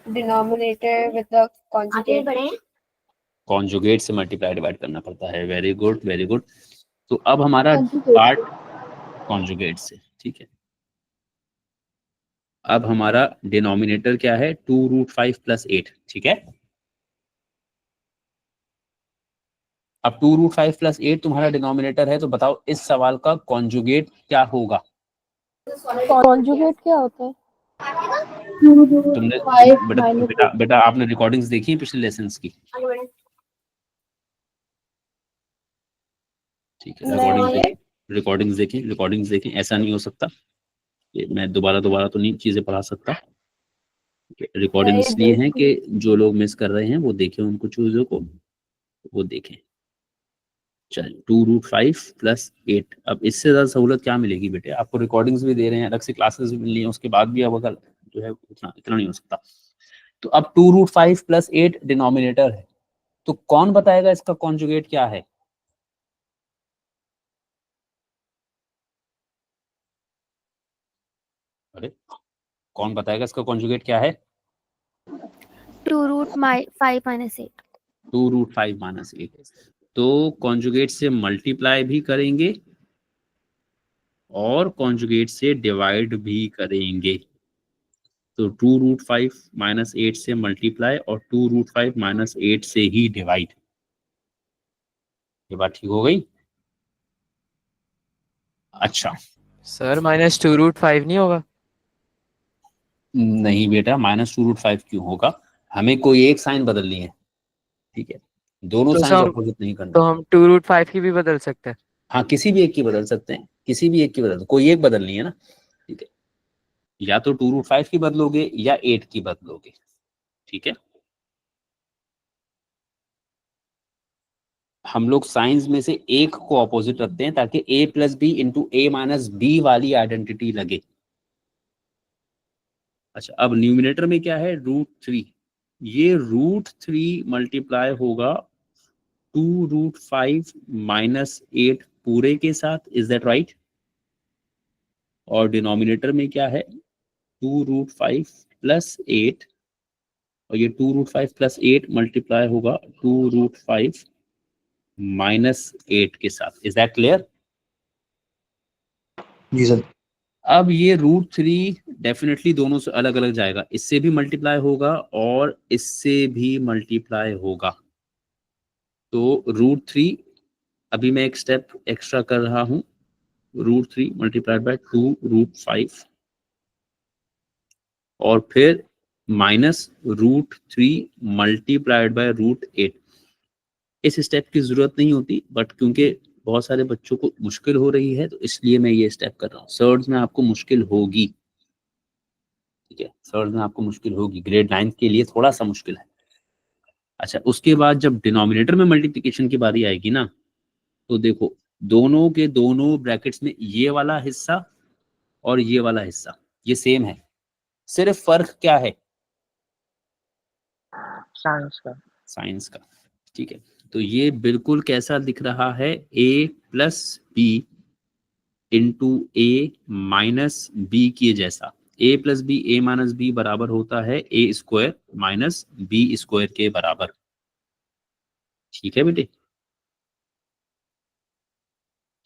Denominator with the conjugate, conjugate से multiply divide करना पड़ता है। Very good very good. तो अब हमारा पार्ट कॉन्जुगेट से, ठीक है। अब हमारा डिनोमिनेटर क्या है, 2√5 + 8, ठीक है। अब 2√5 + 8 तुम्हारा डिनोमिनेटर है, तो बताओ इस सवाल का कॉन्जुगेट क्या होगा। कॉन्जुगेट क्या होता है? तुमने बेटा बेटा आपने रिकॉर्डिंग्स देखी है पिछले लेसन्स की? ठीक है, रिकॉर्डिंग्स देखें। ऐसा नहीं हो सकता कि मैं दोबारा तो नहीं चीजें पढ़ा सकता। रिकॉर्डिंग इसलिए है कि जो लोग मिस कर रहे हैं वो देखें उनको चीजों को, वो देखें। चलिए 2√5 + 8। अब इससे ज्यादा सहूलत क्या मिलेगी बेटे, आपको रिकॉर्डिंग्स भी दे रहे हैं, अलग से क्लासेस भी मिल रही हैं, उसके बाद भी अब अगर जो है इतना नहीं हो सकता। तो अब 2√5 + 8 डिनोमिनेटर है, तो कौन बताएगा इसका कॉन्जुगेट क्या है? अरे कौन बताएगा इसका कॉन्जुगेट क्या है? 2√5 - 8। 2√5 - 8। तो कॉन्जुगेट से मल्टीप्लाई भी करेंगे और कॉन्जुगेट से डिवाइड भी करेंगे। तो 2√5 - 8 से मल्टीप्लाई और 2√5 - 8 से ही डिवाइड। ये बात ठीक हो गई? अच्छा सर -2√5 नहीं होगा? नहीं बेटा, -2√5 क्यों होगा? हमें कोई एक साइन बदलनी है, ठीक है, दोनों साइन अपोजिट नहीं करना। तो हम 2√5 की भी बदल सकते हैं? हाँ, किसी भी एक की बदल सकते हैं, किसी भी एक की बदल, कोई एक बदलनी है ना, ठीक है। या तो 2√5 की बदलोगे या 8 की बदलोगे, ठीक है। हम लोग साइंस में से एक को ऑपोजिट रखते हैं ताकि a + b × a - b वाली आइडेंटिटी लगे। अच्छा, अब न्यूमिनेटर में क्या है, √3। ये √3 मल्टीप्लाई होगा 2√5 - 8 पूरे के साथ, इज दैट राइट? और डिनोमिनेटर में क्या है, 2√5 + 8, और ये 2√5 + 8 मल्टीप्लाई होगा 2√5 - 8 के साथ, इज दैट क्लियर? जी सर। अब ये √3 डेफिनेटली दोनों से अलग अलग जाएगा, इससे भी मल्टीप्लाई होगा और इससे भी मल्टीप्लाई होगा। तो √3, अभी मैं एक स्टेप एक्स्ट्रा कर रहा हूं, √3 मल्टीप्लाइड बाय 2√5 और फिर -√3 मल्टीप्लाइड बाय √8। इस स्टेप की जरूरत नहीं होती, बट क्योंकि बहुत सारे बच्चों को मुश्किल हो रही है तो इसलिए मैं ये स्टेप कर रहा हूँ। सर्ड्स में आपको मुश्किल होगी, ठीक है, सर्ड्स में आपको मुश्किल होगी, ग्रेड 9 के लिए थोड़ा सा मुश्किल है। अच्छा, उसके बाद जब डिनोमिनेटर में मल्टीप्लिकेशन की बारी आएगी ना, तो देखो दोनों के दोनों ब्रैकेट्स में ये वाला हिस्सा और ये वाला हिस्सा ये सेम है, सिर्फ फर्क क्या है, साइंस का, ठीक है। तो ये बिल्कुल कैसा दिख रहा है, a + b × a - b के जैसा। a + b a - b बराबर होता है a² - b² के बराबर, ठीक है बेटे।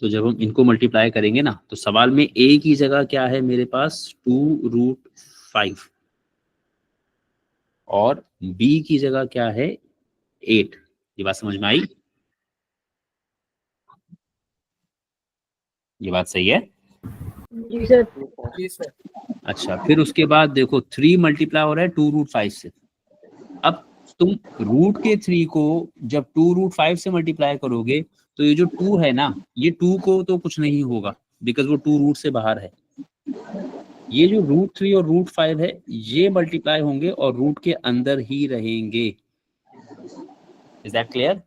तो जब हम इनको मल्टीप्लाई करेंगे ना, तो सवाल में a की जगह क्या है मेरे पास, 2√5, और b की जगह क्या है, 8। ये बात समझ में आई? ये बात सही है? जी सर। अच्छा, फिर उसके बाद देखो 3 मल्टीप्लाई हो रहा है 2√5 से। अब तुम रूट के 3 को जब 2√5 से मल्टीप्लाई करोगे तो ये जो 2 है ना, ये 2 को तो कुछ नहीं होगा बिकॉज वो 2 रूट से बाहर है। ये जो √3 और √5 है ये मल्टीप्लाई होंगे और रूट के अंदर ही रहेंगे। Is that clear?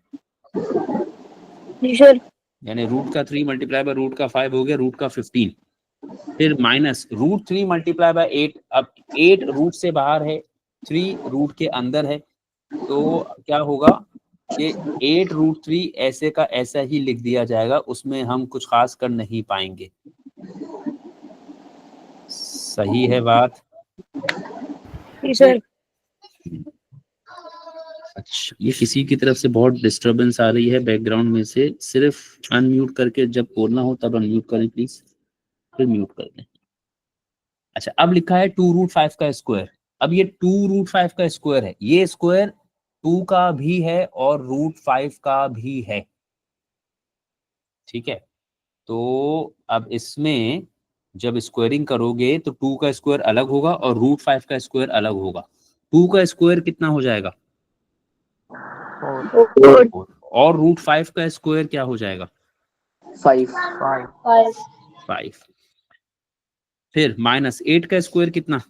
जी सर। यानी √3 मल्टीप्लाई बाय √5 हो गया √15, फिर माइनस √3 मल्टीप्लाई बाय 8। अब 8 रूट से बाहर है, 3 रूट के अंदर है, तो क्या होगा कि 8√3 ऐसे का ऐसा ही लिख दिया जाएगा, उसमें हम कुछ खास कर नहीं पाएंगे। सही है बात? जी सर। अच्छा, ये किसी की तरफ से बहुत डिस्टरबेंस आ रही है बैकग्राउंड में से, सिर्फ अनम्यूट करके जब बोलना हो तब अनम्यूट करें प्लीज, फिर म्यूट कर दें। अच्छा, अब लिखा है 2√5 का स्क्वायर। अब ये 2√5 का स्क्वायर है, ये स्क्वायर 2 का भी है और √5 का भी है, ठीक है। तो अब इसमें जब स्क्वायरिंग करोगे तो 2 का स्क्वायर अलग होगा और √5 का स्क्वायर अलग होगा। 2 का स्क्वायर कितना हो जाएगा? 4। और √5 का स्क्वायर क्या हो जाएगा? 5 5। फिर -8 का स्क्वायर कितना?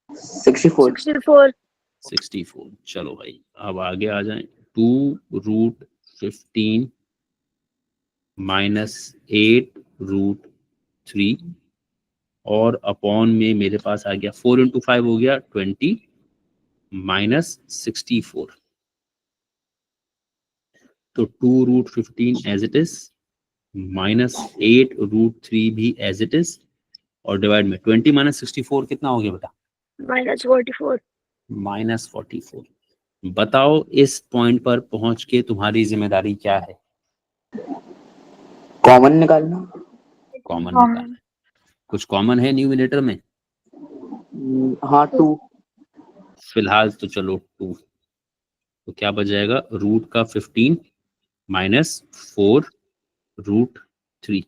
64 64। चलो भाई अब आगे आ जाएं। 2√15 -8√3 और अपॉन में मेरे पास आ गया 4 × 5 हो गया 20 -64। तो 2√15 एज इट इज, -8√3 भी एज इट इज, और डिवाइड में 20 -64 कितना हो गया बेटा? -44। बताओ इस पॉइंट पर पहुंच के तुम्हारी जिम्मेदारी क्या है? कॉमन निकालना। कॉमन निकालना। कुछ कॉमन है न्यूमिनेटर में? हाँ 2। फिलहाल तो चलो 2। तो क्या बच जाएगा? √15 -4√3।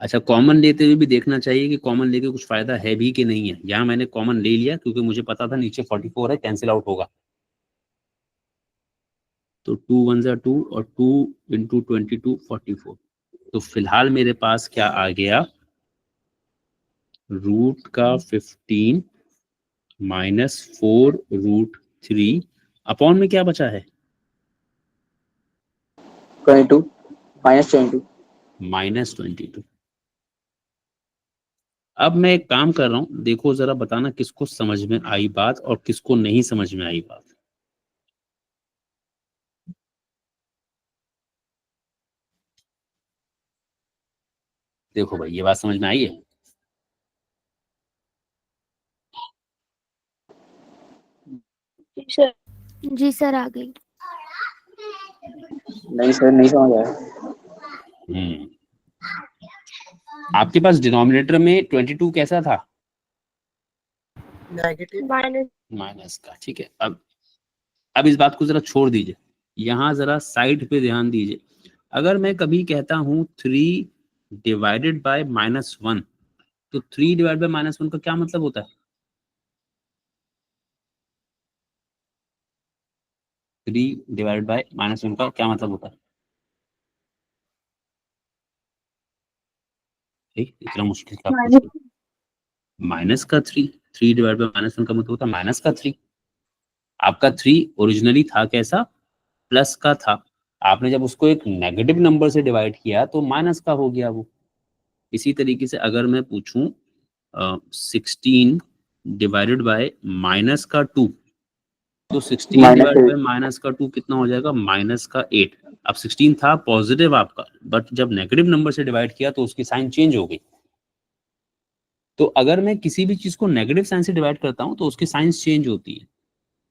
अच्छा, कॉमन लेते हुए भी देखना चाहिए कि कॉमन लेके कुछ फायदा है भी कि नहीं है। यहाँ मैंने कॉमन ले लिया क्योंकि मुझे पता था नीचे 44 है, कैंसिल आउट होगा। तो 2 × 1 = 2 और 2 × 22 44। तो फिलहाल मेरे पास क्या आ गया? √15 -4√3 अपॉन में क्या बचा है? 22 -22। -22। अब मैं एक काम कर रहा हूं, देखो जरा बताना किसको समझ में आई बात और किसको नहीं समझ में आई बात। देखो भाई, ये बात समझ में आई है? जी सर आ गई। नहीं सर, नहीं समझ आया। आपके पास डिनोमिनेटर में 22 कैसा था? माइनस का, ठीक है। अब इस बात को जरा छोड़ दीजिए, यहाँ जरा साइड पे ध्यान दीजिए। अगर मैं कभी कहता हूं 3 डिवाइडेड बाय -1, तो 3 डिवाइड बाय -1 का क्या मतलब होता है? 3 डिवाइडेड बाय -1 का क्या मतलब होता है? इतना मुश्किल क्या पूछ रहे हो? माइनस का 3। 3 डिवाइड बाय -1 का मतलब होता है माइनस का 3। आपका 3 ओरिजिनली था कैसा? प्लस का था। आपने जब उसको एक नेगेटिव नंबर से डिवाइड किया तो माइनस का हो गया वो। इसी तरीके से अगर मैं पूछूं 16 डिवाइडेड बाय -2, तो 16 डिवाइडेड बाय -2 कितना हो जाएगा? -8। अब 16 था पॉजिटिव आपका, बट जब नेगेटिव नंबर से डिवाइड किया तो उसकी साइन चेंज हो गई। तो अगर मैं किसी भी चीज को नेगेटिव साइन से डिवाइड करता हूं तो उसकी साइंस चेंज होती है।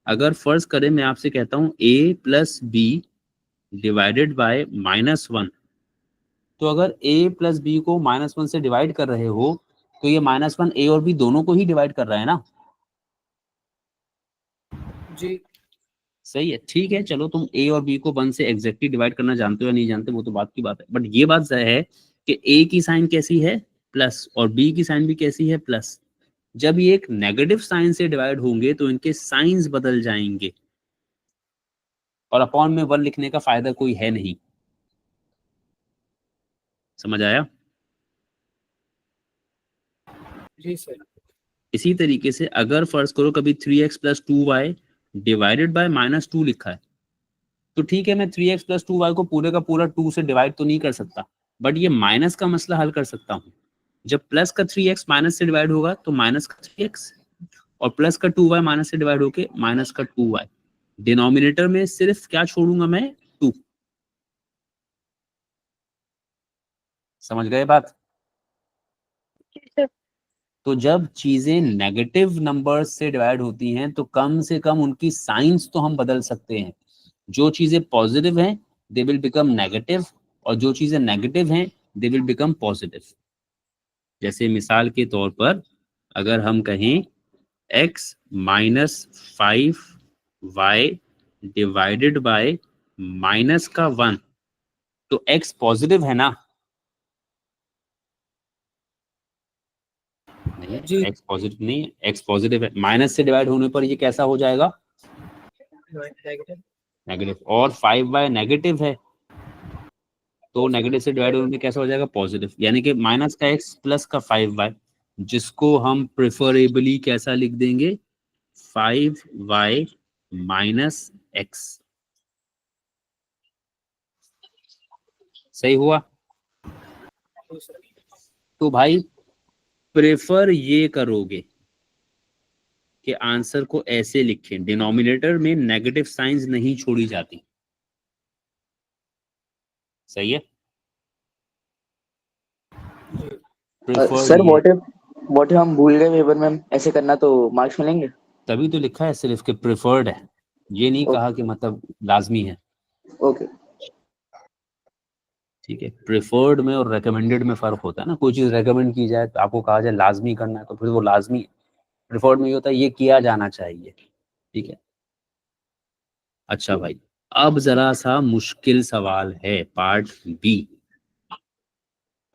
अगर फर्ज करें मैं आपसे कहता हूं a + b डिवाइडेड बाय -1, तो अगर a + b को -1 से डिवाइड कर रहे हो तो ये -1 a और b दोनों को ही डिवाइड कर रहा है ना? जी सही है, ठीक है। चलो तुम a और b को 1 से एग्जैक्टली डिवाइड करना जानते हो या नहीं जानते, वो तो बात की बात है। बट ये बात है कि a की साइन कैसी है? प्लस, और b की साइन भी कैसी है? प्लस। जब ये एक नेगेटिव साइन से डिवाइड होंगे तो इनके साइंस बदल जाएंगे, और अपॉन में 1 लिखने का फायदा कोई है नहीं। समझ आया? जी सर। इसी तरीके से अगर फर्ज करो कभी 3x + 2y डिवाइडेड बाय -2 लिखा है, तो ठीक है मैं 3x + 2y को पूरे का पूरा 2 से डिवाइड तो नहीं कर सकता, बट ये माइनस का मसला हल कर सकता हूँ। जब प्लस का 3x माइनस से डिवाइड होगा तो माइनस का 3x, और प्लस का 2y माइनस से डिवाइड होके माइनस का 2y। डिनोमिनेटर में सिर्फ क्या छोड़ूंगा मैं? 2। समझ गए बात? तो जब चीजें नेगेटिव नंबर्स से डिवाइड होती हैं तो कम से कम उनकी साइंस तो हम बदल सकते हैं। जो चीजें पॉजिटिव हैं दे विल बिकम नेगेटिव, और जो चीजें नेगेटिव हैं दे विल बिकम पॉजिटिव। जैसे मिसाल के तौर पर अगर हम कहें x minus 5y divided by minus का 1, तो x पॉजिटिव है ना? नहीं, जी। x पॉजिटिव नहीं है, x पॉजिटिव है। माइनस से डिवाइड होने पर ये कैसा हो जाएगा? नेगेटिव। नेगेटिव। और 5y नेगेटिव है तो नेगेटिव से डिवाइड होने में कैसा हो जाएगा? पॉजिटिव। यानी कि माइनस का x प्लस का 5y, जिसको हम प्रेफरेबली कैसा लिख देंगे? 5y minus x। सही हुआ? तो भाई प्रेफर ये करोगे कि आंसर को ऐसे लिखें, डिनोमिनेटर में नेगेटिव साइंस नहीं छोड़ी जाती। सही है? सर व्हाट इफ हम भूल गए वेबर में ऐसे करना, तो मार्क्स मिलेंगे? तभी तो लिखा है सिर्फ कि प्रेफर्ड है, ये नहीं कहा कि मतलब लाजमी है। ओके। ठीक है, प्रेफर्ड में और रेकमेंडेड में फर्क होता है ना। कोई चीज रेकमेंड की जाए तो आपको कहा जाए लाजमी करना है तो फिर वो लाजमी है। प्रेफर्ड में ये होता है ये किया जाना चाहिए। ठीक है। अच्छा भाई, अब जरा सा मुश्किल सवाल है, पार्ट बी।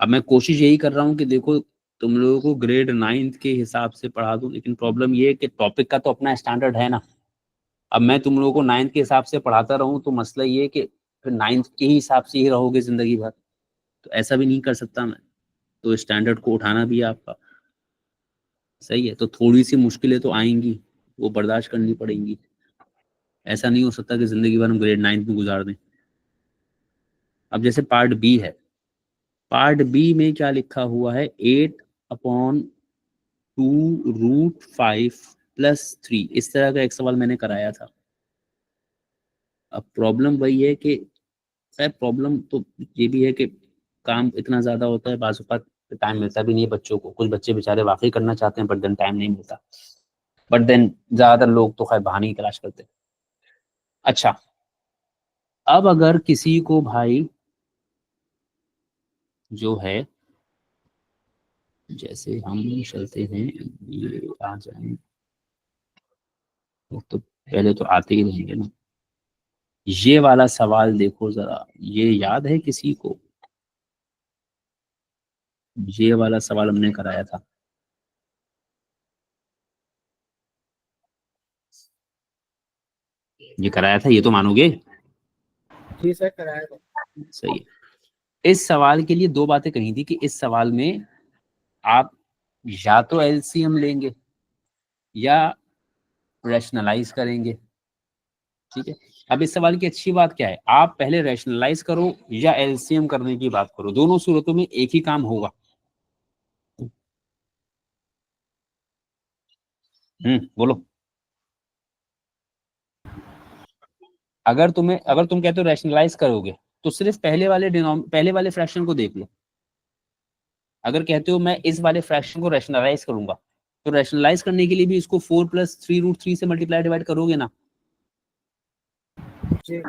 अब मैं कोशिश यही कर रहा हूँ कि देखो तुम लोगों को ग्रेड 9th के हिसाब से पढ़ा दूं, लेकिन प्रॉब्लम ये है कि टॉपिक का तो अपना स्टैंडर्ड है ना। अब मैं तुम लोगों को 9th के हिसाब से पढ़ाता रहूं तो मसला ये है कि फिर 9th के ही हिसाब से ही रहोगे जिंदगी भर, तो ऐसा भी नहीं कर सकता मैं। तो स्टैंडर्ड को उठाना भी है आपका। सही है, तो थोड़ी सी मुश्किलें तो आएंगी, वो बर्दाश्त करनी पड़ेंगी। ऐसा नहीं हो सकता कि जिंदगी भर हम ग्रेड 9th में गुजार दें। अब जैसे पार्ट बी है, पार्ट बी में क्या लिखा हुआ है? 8/2√5 + 3, इस तरह का एक सवाल मैंने कराया था। अब प्रॉब्लम वही है कि प्रॉब्लम तो ये भी है कि काम इतना ज्यादा होता है, बाज़ औक़ात टाइम मिलता भी नहीं है बच्चों को। कुछ बच्चे बेचारे वाकई करना चाहते हैं बट देन टाइम नहीं मिलता। बट देन ज्यादातर लोग तो खैर बहाने ही तलाश करते हैं। अच्छा, अब अगर किसी को भाई जो है, जैसे हम चलते हैं, ये आ जाए तो पहले तो आते ही रहेंगे ना। ये वाला सवाल देखो जरा, ये याद है किसी को? ये वाला सवाल हमने कराया था। ये कराया था, ये तो मानोगे? जी सर, कराया था। सही है। इस सवाल के लिए दो बातें कही थी कि इस सवाल में आप या तो एलसीएम लेंगे या रैशनलाइज करेंगे। ठीक है। अब इस सवाल की अच्छी बात क्या है, आप पहले रैशनलाइज करो या एलसीएम करने की बात करो, दोनों सूरतों में एक ही काम होगा। बोलो। अगर तुम कहते हो रैशनलाइज करोगे तो सिर्फ पहले वाले फ्रैक्शन को देख लो। अगर कहते हो मैं इस वाले फ्रैक्शन को रैशनलाइज करूंगा, तो रैशनलाइज करने के लिए भी इसको 4 + 3√3 से मल्टीप्लाई डिवाइड करोगे ना। जी।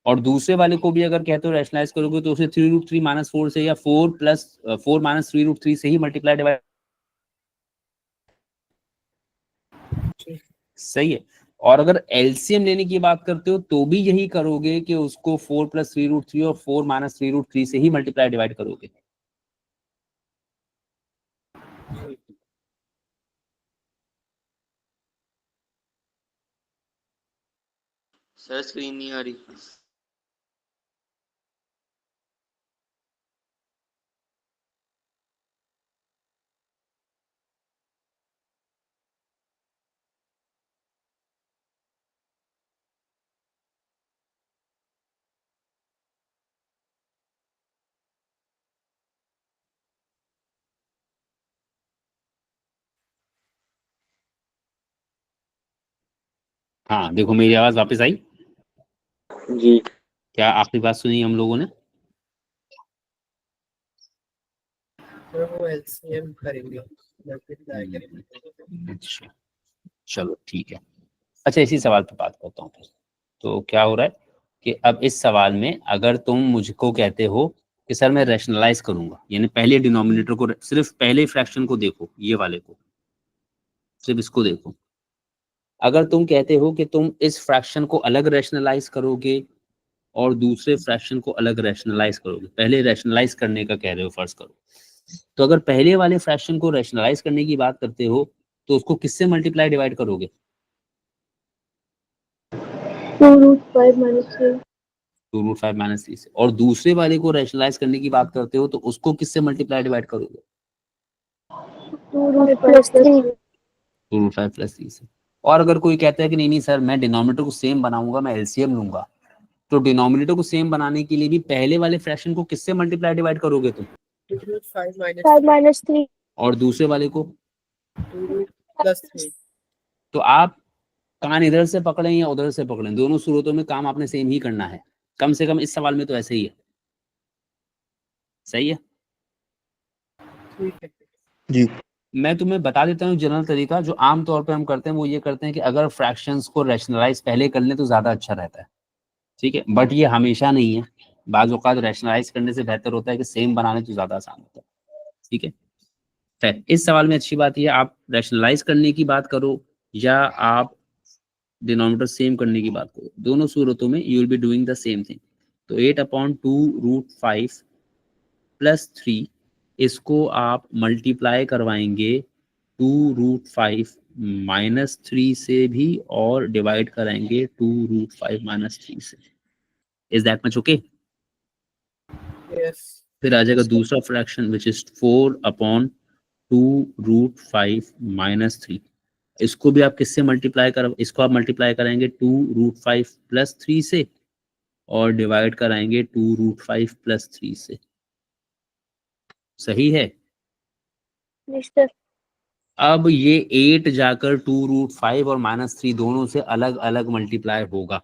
और दूसरे वाले को भी अगर कहते हो रैशनलाइज करोगे तो उसे 3√3 - 4 से या 4 - 3√3 से ही मल्टीप्लाई डिवाइड। सही है। और अगर एलसीएम लेने की बात करते हो तो भी यही करोगे कि उसको 4 + 3√3 और 4 - 3√3 से ही मल्टीप्लाई डिवाइड करोगे। सर स्क्रीन नहीं आ रही। हाँ देखो, मेरी आवाज वापस आई? जी। क्या आखिरी बात सुनी हम लोगों ने? सर वो एलसीएम करेंगे। अच्छा, चलो ठीक है। अच्छा, इसी सवाल पे बात करता हूँ फिर। तो क्या हो रहा है कि अब इस सवाल में अगर तुम मुझको कहते हो कि सर मैं रैशनलाइज करूंगा, यानी पहले डिनोमिनेटर को, सिर्फ पहले फ्रैक्शन को देखो, ये वाले को, सिर्फ इसको देखो। अगर तुम कहते हो कि तुम इस फ्रैक्शन को अलग रैशनलाइज करोगे और दूसरे फ्रैक्शन को अलग रैशनलाइज करोगे, पहले रैशनलाइज करने का कह रहे हो फर्ज करो, तो अगर पहले वाले फ्रैक्शन को रैशनलाइज करने की बात करते हो तो उसको किससे मल्टीप्लाई डिवाइड करोगे? 2√5 - 3। 2√5 - 3 से। और दूसरे वाले को रैशनलाइज करने की बात करते हो तो उसको किससे मल्टीप्लाई डिवाइड करोगे? 2√5 + 3। 2√5 + 3 से। और अगर कोई कहता है कि नहीं नहीं सर मैं डिनोमिनेटर को सेम बनाऊंगा, मैं एलसीएम लूंगा, तो डिनोमिनेटर को सेम बनाने के लिए भी पहले वाले फ्रैक्शन को किससे मल्टीप्लाई डिवाइड करोगे तुम? 5 - 3। और दूसरे वाले को? 2√+3। तो आप कान इधर से पकड़ें या उधर से पकड़ें, दोनों सूरतों में काम आपने सेम ही करना है। कम से कम इस सवाल में तो ऐसे ही है। सही है? जी। मैं तुम्हें बता देता हूँ जनरल तरीका जो आम तौर पे हम करते हैं, वो ये करते हैं कि अगर फ्रैक्शंस को रैशनलाइज पहले कर लें तो ज्यादा अच्छा रहता है। ठीक है, बट ये हमेशा नहीं है। बाज़ औक़ात रैशनलाइज करने से बेहतर होता है कि सेम बनाने तो ज्यादा आसान होता है। ठीक है, खैर इस सवाल में अच्छी बात यह आप रैशनलाइज करने की बात करो या आप डिनोमिनेटर सेम करने की बात करो, दोनों सूरतों में you will be doing the same thing. तो 8/2√5 + 3, इसको आप मल्टीप्लाई करवाएंगे 2√5 - 3 से भी और डिवाइड कराएंगे 2√5 - 3 से। Is that much okay? फिर आ जाएगा दूसरा फ्रैक्शन विच इज 4/2√5 - 3। इसको भी आप किससे मल्टीप्लाई कर, इसको आप मल्टीप्लाई कराएंगे 2√5 + 3 से और डिवाइड कराएंगे 2√5 + 3 से। सही है? जी सर। अब ये 8 जाकर 2√5 और -3 दोनों से अलग अलग मल्टीप्लाई होगा।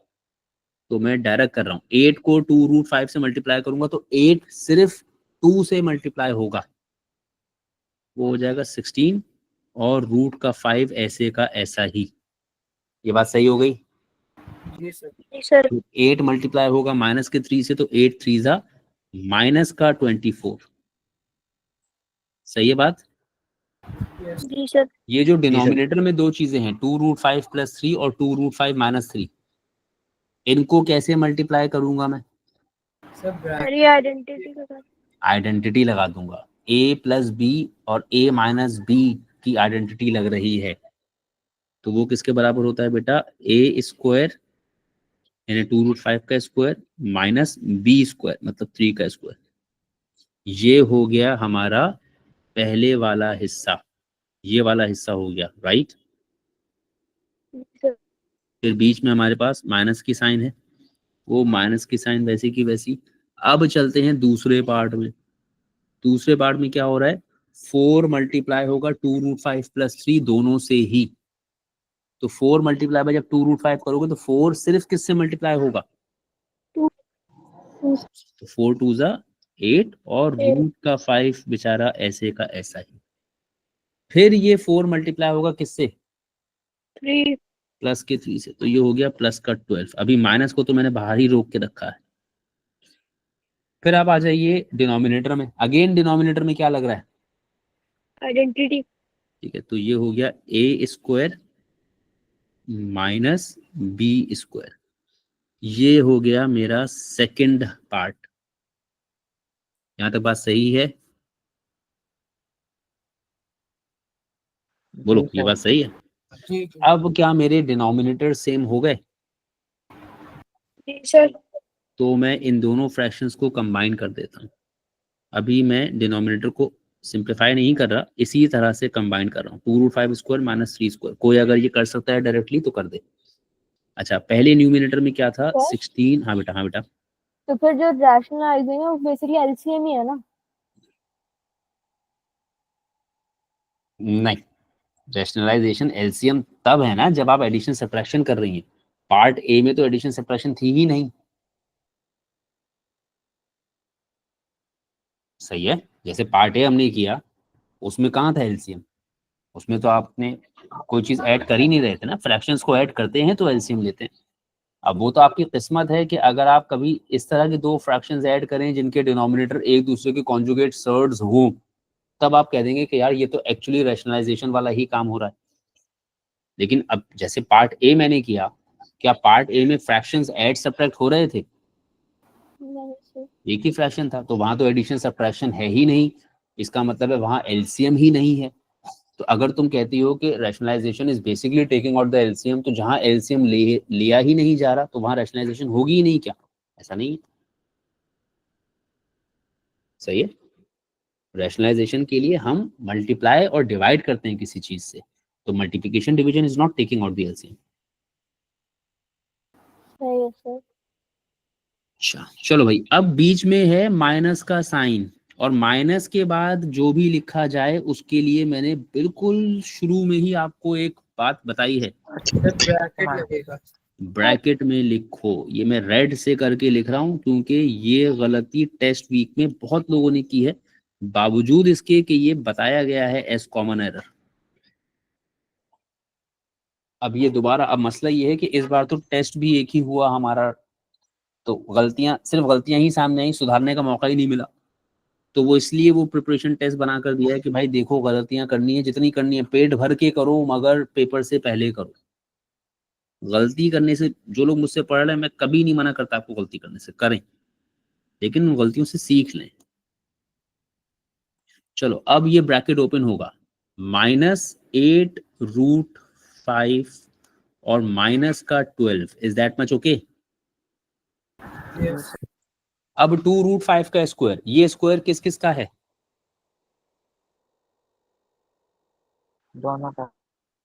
तो मैं डायरेक्ट कर रहा हूँ, 8 को 2√5 से मल्टीप्लाई करूंगा तो 8 सिर्फ 2 से मल्टीप्लाई होगा, वो हो जाएगा 16 और √5 ऐसे का ऐसा ही। ये बात सही हो गई? जी सर। 8 मल्टीप्लाई होगा -3 से, तो 8 3 जा -24। सही है बात? जी सर। ये जो जी सर। डिनोमिनेटर में दो चीजें हैं 2√5 + 3 और 2√5 - 3, इनको कैसे मल्टीप्लाई करूंगा मैं? अरे आइडेंटिटी का आइडेंटिटी लगा दूंगा। a + b और a - b की आइडेंटिटी लग रही है, तो वो किसके बराबर होता है बेटा? a² यानी 2√5 का स्क्वायर -b² मतलब 3 का स्क्वायर। ये हो गया हमारा पहले वाला हिस्सा, ये वाला हिस्सा हो गया, राइट। सर। फिर बीच में हमारे पास माइनस की साइन है, वो माइनस की साइन वैसी की वैसी। अब चलते हैं दूसरे पार्ट में। दूसरे पार्ट में क्या हो रहा है? 4 मल्टीप्लाई होगा 2√5 + 3 दोनों से ही। तो 4 मल्टीप्लाई बाय जब 2√5 करोगे तो 4 सिर्फ किससे मल्टीप्लाई होगा? तो 4 2 जा 8 और √5 बेचारा ऐसे का ऐसा ही। फिर ये 4 मल्टीप्लाई होगा किससे? 3। प्लस के 3 से, तो ये हो गया प्लस का 12। अभी माइनस को तो मैंने बाहर ही रोक के रखा है। फिर आप आ जाइए डिनोमिनेटर में। अगेन डिनोमिनेटर में क्या लग रहा है? आइडेंटिटी। ठीक है, तो ये हो गया a² - b²। ये हो गया मेरा सेकंड पार्ट। यहां तक बात सही है? बोलो, ये बात सही है? अब क्या मेरे डिनोमिनेटर सेम हो गए? जी सर। तो मैं इन दोनों फ्रैक्शंस को कंबाइन कर देता हूँ। अभी मैं डिनोमिनेटर को सिंप्लीफाई नहीं कर रहा, इसी तरह से कंबाइन कर रहा हूँ। 2√5² - 3²। कोई अगर ये कर सकता है डायरेक्टली तो कर दे। अच्छा, पहले न्यूमिनेटर में क्या था? 16। हाँ बेटा, हाँ बेटा। तो फिर जो रैशनलाइजिंग है वो बेसिकली एलसीएम ही है ना? नहीं, रैशनलाइजेशन एलसीएम तब है ना जब आप एडिशन सब्ट्रैक्शन कर रही हैं। पार्ट ए में तो एडिशन सब्ट्रैक्शन थी ही नहीं। सही है, जैसे पार्ट ए हमने किया उसमें कहाँ था एलसीएम? उसमें तो आपने कोई चीज ऐड कर ही नहीं रहे थे ना, फ्रैक्शंस को ऐड करते हैं तो एलसीएम लेते हैं। अब वो तो आपकी किस्मत है कि अगर आप कभी इस तरह के दो फ्रैक्शंस ऐड करें जिनके डिनोमिनेटर एक दूसरे के कॉन्जुगेट सर्ड्स हो, तब आप कह देंगे कि यार ये तो एक्चुअली रैशनलाइजेशन वाला ही काम हो रहा है। लेकिन अब जैसे पार्ट ए मैंने किया, क्या पार्ट ए में फ्रैक्शंस ऐड सब्ट्रैक्ट हो रहे थे? नहीं सर। एक ही फ्रैक्शन था, तो वहां तो एडिशन सब्ट्रैक्शन है ही नहीं, इसका मतलब है वहां एलसीएम ही नहीं है। तो अगर तुम कहती हो कि rationalisation is basically taking out the LCM, तो जहां एलसीएम लिया ही नहीं जा रहा तो वहां रैशनलाइजेशन होगी ही नहीं क्या? ऐसा नहीं है। सही है। रैशनलाइजेशन के लिए हम मल्टीप्लाई और डिवाइड करते हैं किसी चीज से, तो multiplication division is not taking out the LCM. सही है सर। अच्छा चलो भाई, अब बीच में है माइनस का साइन, और माइनस के बाद जो भी लिखा जाए उसके लिए मैंने बिल्कुल शुरू में ही आपको एक बात बताई है, ब्रैकेट लगेगा। ब्रैकेट में लिखो। ये मैं रेड से करके लिख रहा हूं क्योंकि ये गलती टेस्ट वीक में बहुत लोगों ने की है, बावजूद इसके कि ये बताया गया है एज कॉमन एरर। अब ये दोबारा, अब मसला ये है कि इस बार तो टेस्ट भी एक ही हुआ हमारा, तो गलतियां सिर्फ गलतियां ही सामने आई, सुधारने का मौका ही नहीं मिला। तो वो इसलिए वो प्रिपरेशन टेस्ट बना कर दिया है कि भाई देखो, गलतियां करनी है जितनी करनी है पेट भर के करो, मगर पेपर से पहले करो। गलती करने से, जो लोग मुझसे पढ़ रहे हैं, मैं कभी नहीं मना करता आपको गलती करने से, करें, लेकिन उन गलतियों से सीख लें। चलो अब ये ब्रैकेट ओपन होगा, -8√5 और माइनस का 12, is that much okay? Yes. अब 2√5 का स्क्वायर, ये स्क्वायर किस किस का है? दोनों का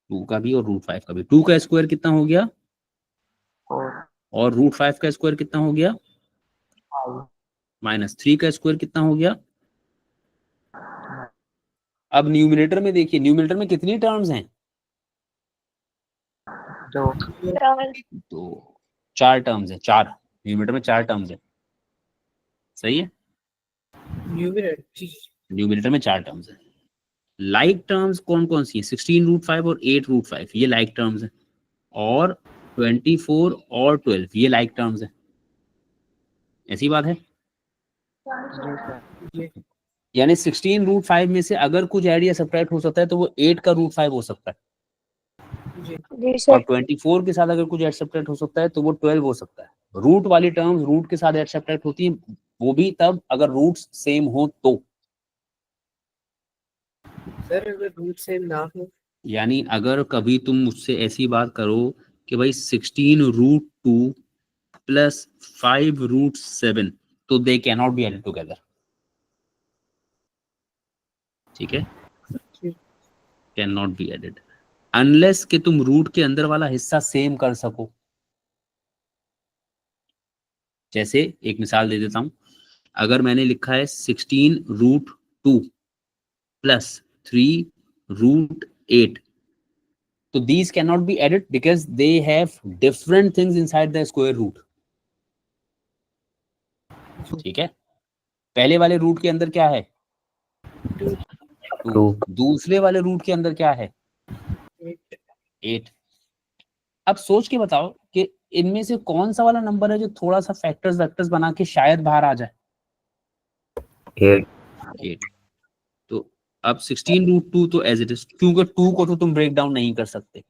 2 का भी और √5 का भी। 2 का स्क्वायर कितना हो गया? 4 और √5 का स्क्वायर कितना हो गया? 5 -3 का स्क्वायर कितना हो गया? अब न्यूमिनेटर में देखिए, न्यूमिनेटर में कितनी टर्म्स हैं? 2 तो 4 टर्म्स हैं, 4 न्यूमिनेटर में 4 टर्म्स हैं। सही है, न्यूमिनेटर में 4 टर्म्स हैं। लाइक टर्म्स कौन कौन सी है? 16√5 और 8√5 ये लाइक टर्म्स हैं, और 24 और 12 ये लाइक टर्म्स हैं। ऐसी बात है, यानी 16√5 में से अगर कुछ ऐड या सब्ट्रैक्ट हो सकता है तो वो 8 का √5 हो सकता है, जी और सर। 24 के साथ अगर कुछ ऐड सब्ट्रैक्ट हो सकता है तो वो 12 हो सकता है। रूट वाली टर्म्स रूट के साथ ऐड सब्ट्रैक्ट होती है, वो भी तब अगर रूट्स सेम हो तो। सर अगर रूट सेम ना हो, यानी अगर कभी तुम मुझसे ऐसी बात करो कि भाई 16√2 प्लस 5√7, तो they can not be added together. ठीक है, can not be added unless कि तुम रूट के अंदर वाला हिस्सा सेम कर सको। जैसे एक मिसाल दे देता हूं, अगर मैंने लिखा है 16√2 प्लस 3√8, तो these cannot be added because they have different things inside the square root। ठीक है, पहले वाले रूट के अंदर क्या है? 2। दूसरे वाले रूट के अंदर क्या है? 8। अब सोच के बताओ कि इनमें से कौन सा वाला नंबर है जो थोड़ा सा फैक्टर्स वेक्टर्स बना के शायद बाहर आ जाए? 8। तो अब 16√2 तो एज इट इज, क्योंकि 2 को तो तुम ब्रेक डाउन नहीं कर सकते,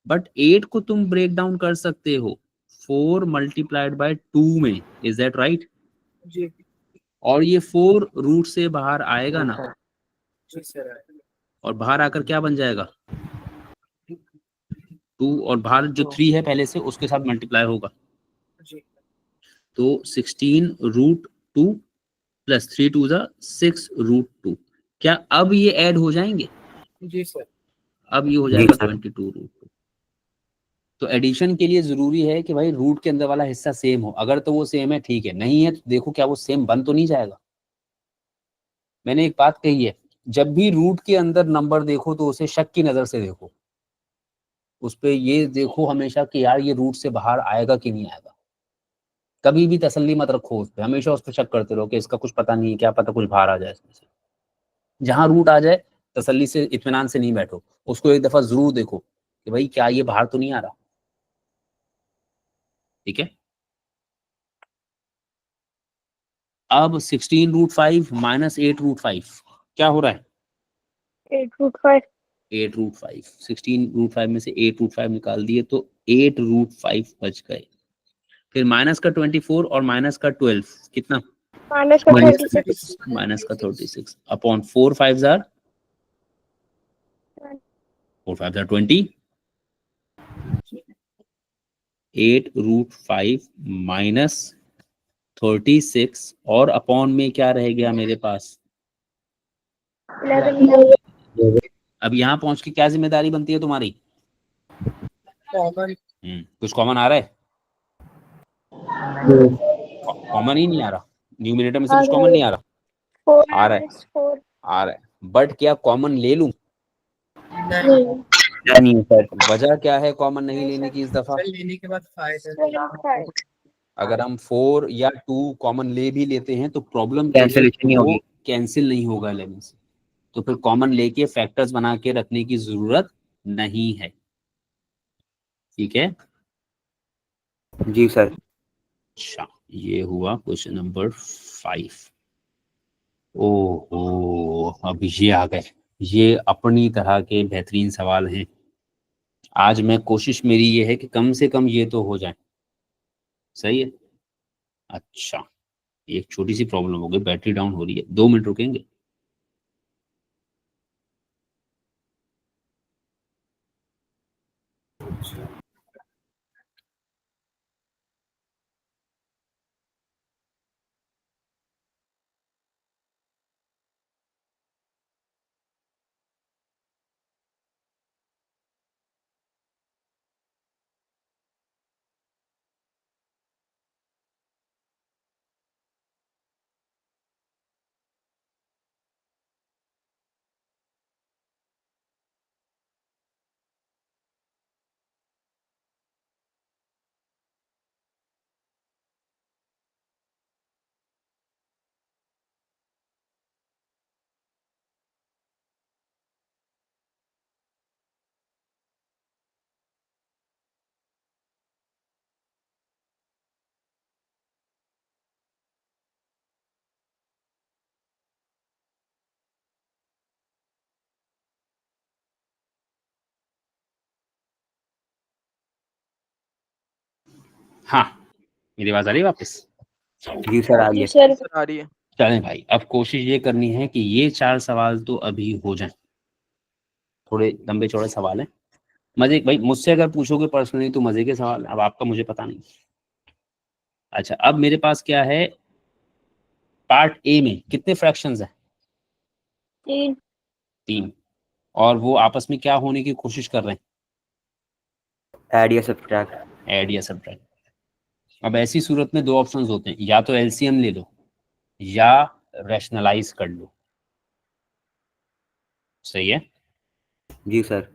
बट 8 को तुम ब्रेक डाउन कर सकते हो 4 मल्टीप्लाइड बाय 2 में। Is that right? जी और ये 4 रूट से बाहर आएगा ना, जी सर। और बाहर आकर क्या बन जाएगा? 2, और बाहर जो 3 है पहले से उसके साथ मल्टीप्लाई होगा, जी तो 16√2 प्लस 3 2 6√2। क्या अब ये ऐड हो जाएंगे? जी सर। अब ये हो जाएगा 22√2। तो एडिशन के लिए जरूरी है कि भाई रूट के अंदर वाला हिस्सा सेम हो, अगर तो वो सेम है ठीक है, नहीं है तो देखो क्या वो सेम बन तो नहीं जाएगा। मैंने एक बात कही है, जब भी रूट के अंदर नंबर देखो तो उसे शक की नजर से देखो, उस पे ये देखो हमेशा कि यार ये रूट से बाहर आएगा कि नहीं आएगा। कभी भी तसल्ली मत रखो उस पर, हमेशा उस पर शक करते रहो कि इसका कुछ पता नहीं है, क्या पता कुछ बाहर आ जाए इसमें से। जहां रूट आ जाए तसल्ली से इत्मीनान से नहीं बैठो, उसको एक दफा जरूर देखो कि भाई क्या ये बाहर तो नहीं आ रहा। ठीक है, अब 16√5 माइनस 8√5 क्या हो रहा है? 8√5 8√5, 16√5 में से 8√5 निकाल दिए तो 8√5 बच गए। फिर माइनस का 24 और माइनस का 12 कितना? माइनस का 36 माइनस का 36 अपॉन 4 5 जार 4 5 जार 20, 8√5 माइनस 36 और अपॉन में क्या रह गया मेरे पास? 11 अब यहाँ पहुंच के क्या जिम्मेदारी बनती है तुम्हारी? कॉमन कुछ कॉमन आ रहा है? कॉमन ही नहीं आ रहा, न्यूमरेटर में से कुछ कॉमन नहीं आ रहा। 4 आ रहा है, 4 आ रहा है, बट क्या कॉमन ले लूं? नहीं नहीं सर। वजह क्या है कॉमन नहीं लेने की इस दफा? सर लेने के बाद फायदा अगर हम 4 या 2 कॉमन ले भी लेते हैं तो प्रॉब्लम कैंसिलेशन नहीं होगी, कैंसिल नहीं होगा 11 से, तो फिर कॉमन लेके फैक्टर्स बना के रखने की जरूरत नहीं है। ठीक है जी सर। अच्छा, ये हुआ क्वेश्चन नंबर 5। ओहो, अब ये आ गए, ये अपनी तरह के बेहतरीन सवाल हैं। आज मैं कोशिश मेरी ये है कि कम से कम ये तो हो जाए। सही है। अच्छा, एक छोटी सी प्रॉब्लम हो गई, बैटरी डाउन हो रही है, 2 मिनट रुकेंगे। हाँ, मेरी आवाज आ रही है वापस? जी सर, आइए। सर आ रही है। चलें भाई, अब कोशिश ये करनी है कि ये 4 सवाल तो अभी हो जाएं। थोड़े लंबे चौड़े सवाल हैं, मजे भाई मुझसे अगर पूछोगे पर्सनली तो मजे के सवाल, अब आपका मुझे पता नहीं। अच्छा, अब मेरे पास क्या है, पार्ट ए में कितने फ्रैक्शंस हैं? 3 3, और वो आपस में क्या होने की कोशिश कर रहे ऐड या सब्ट्रैक्ट। हैं? ऐड या सब्ट्रैक्ट। अब ऐसी सूरत में 2 ऑप्शंस होते हैं, या तो एलसीएम ले लो या रैशनलाइज कर लो। सही है। जी सर।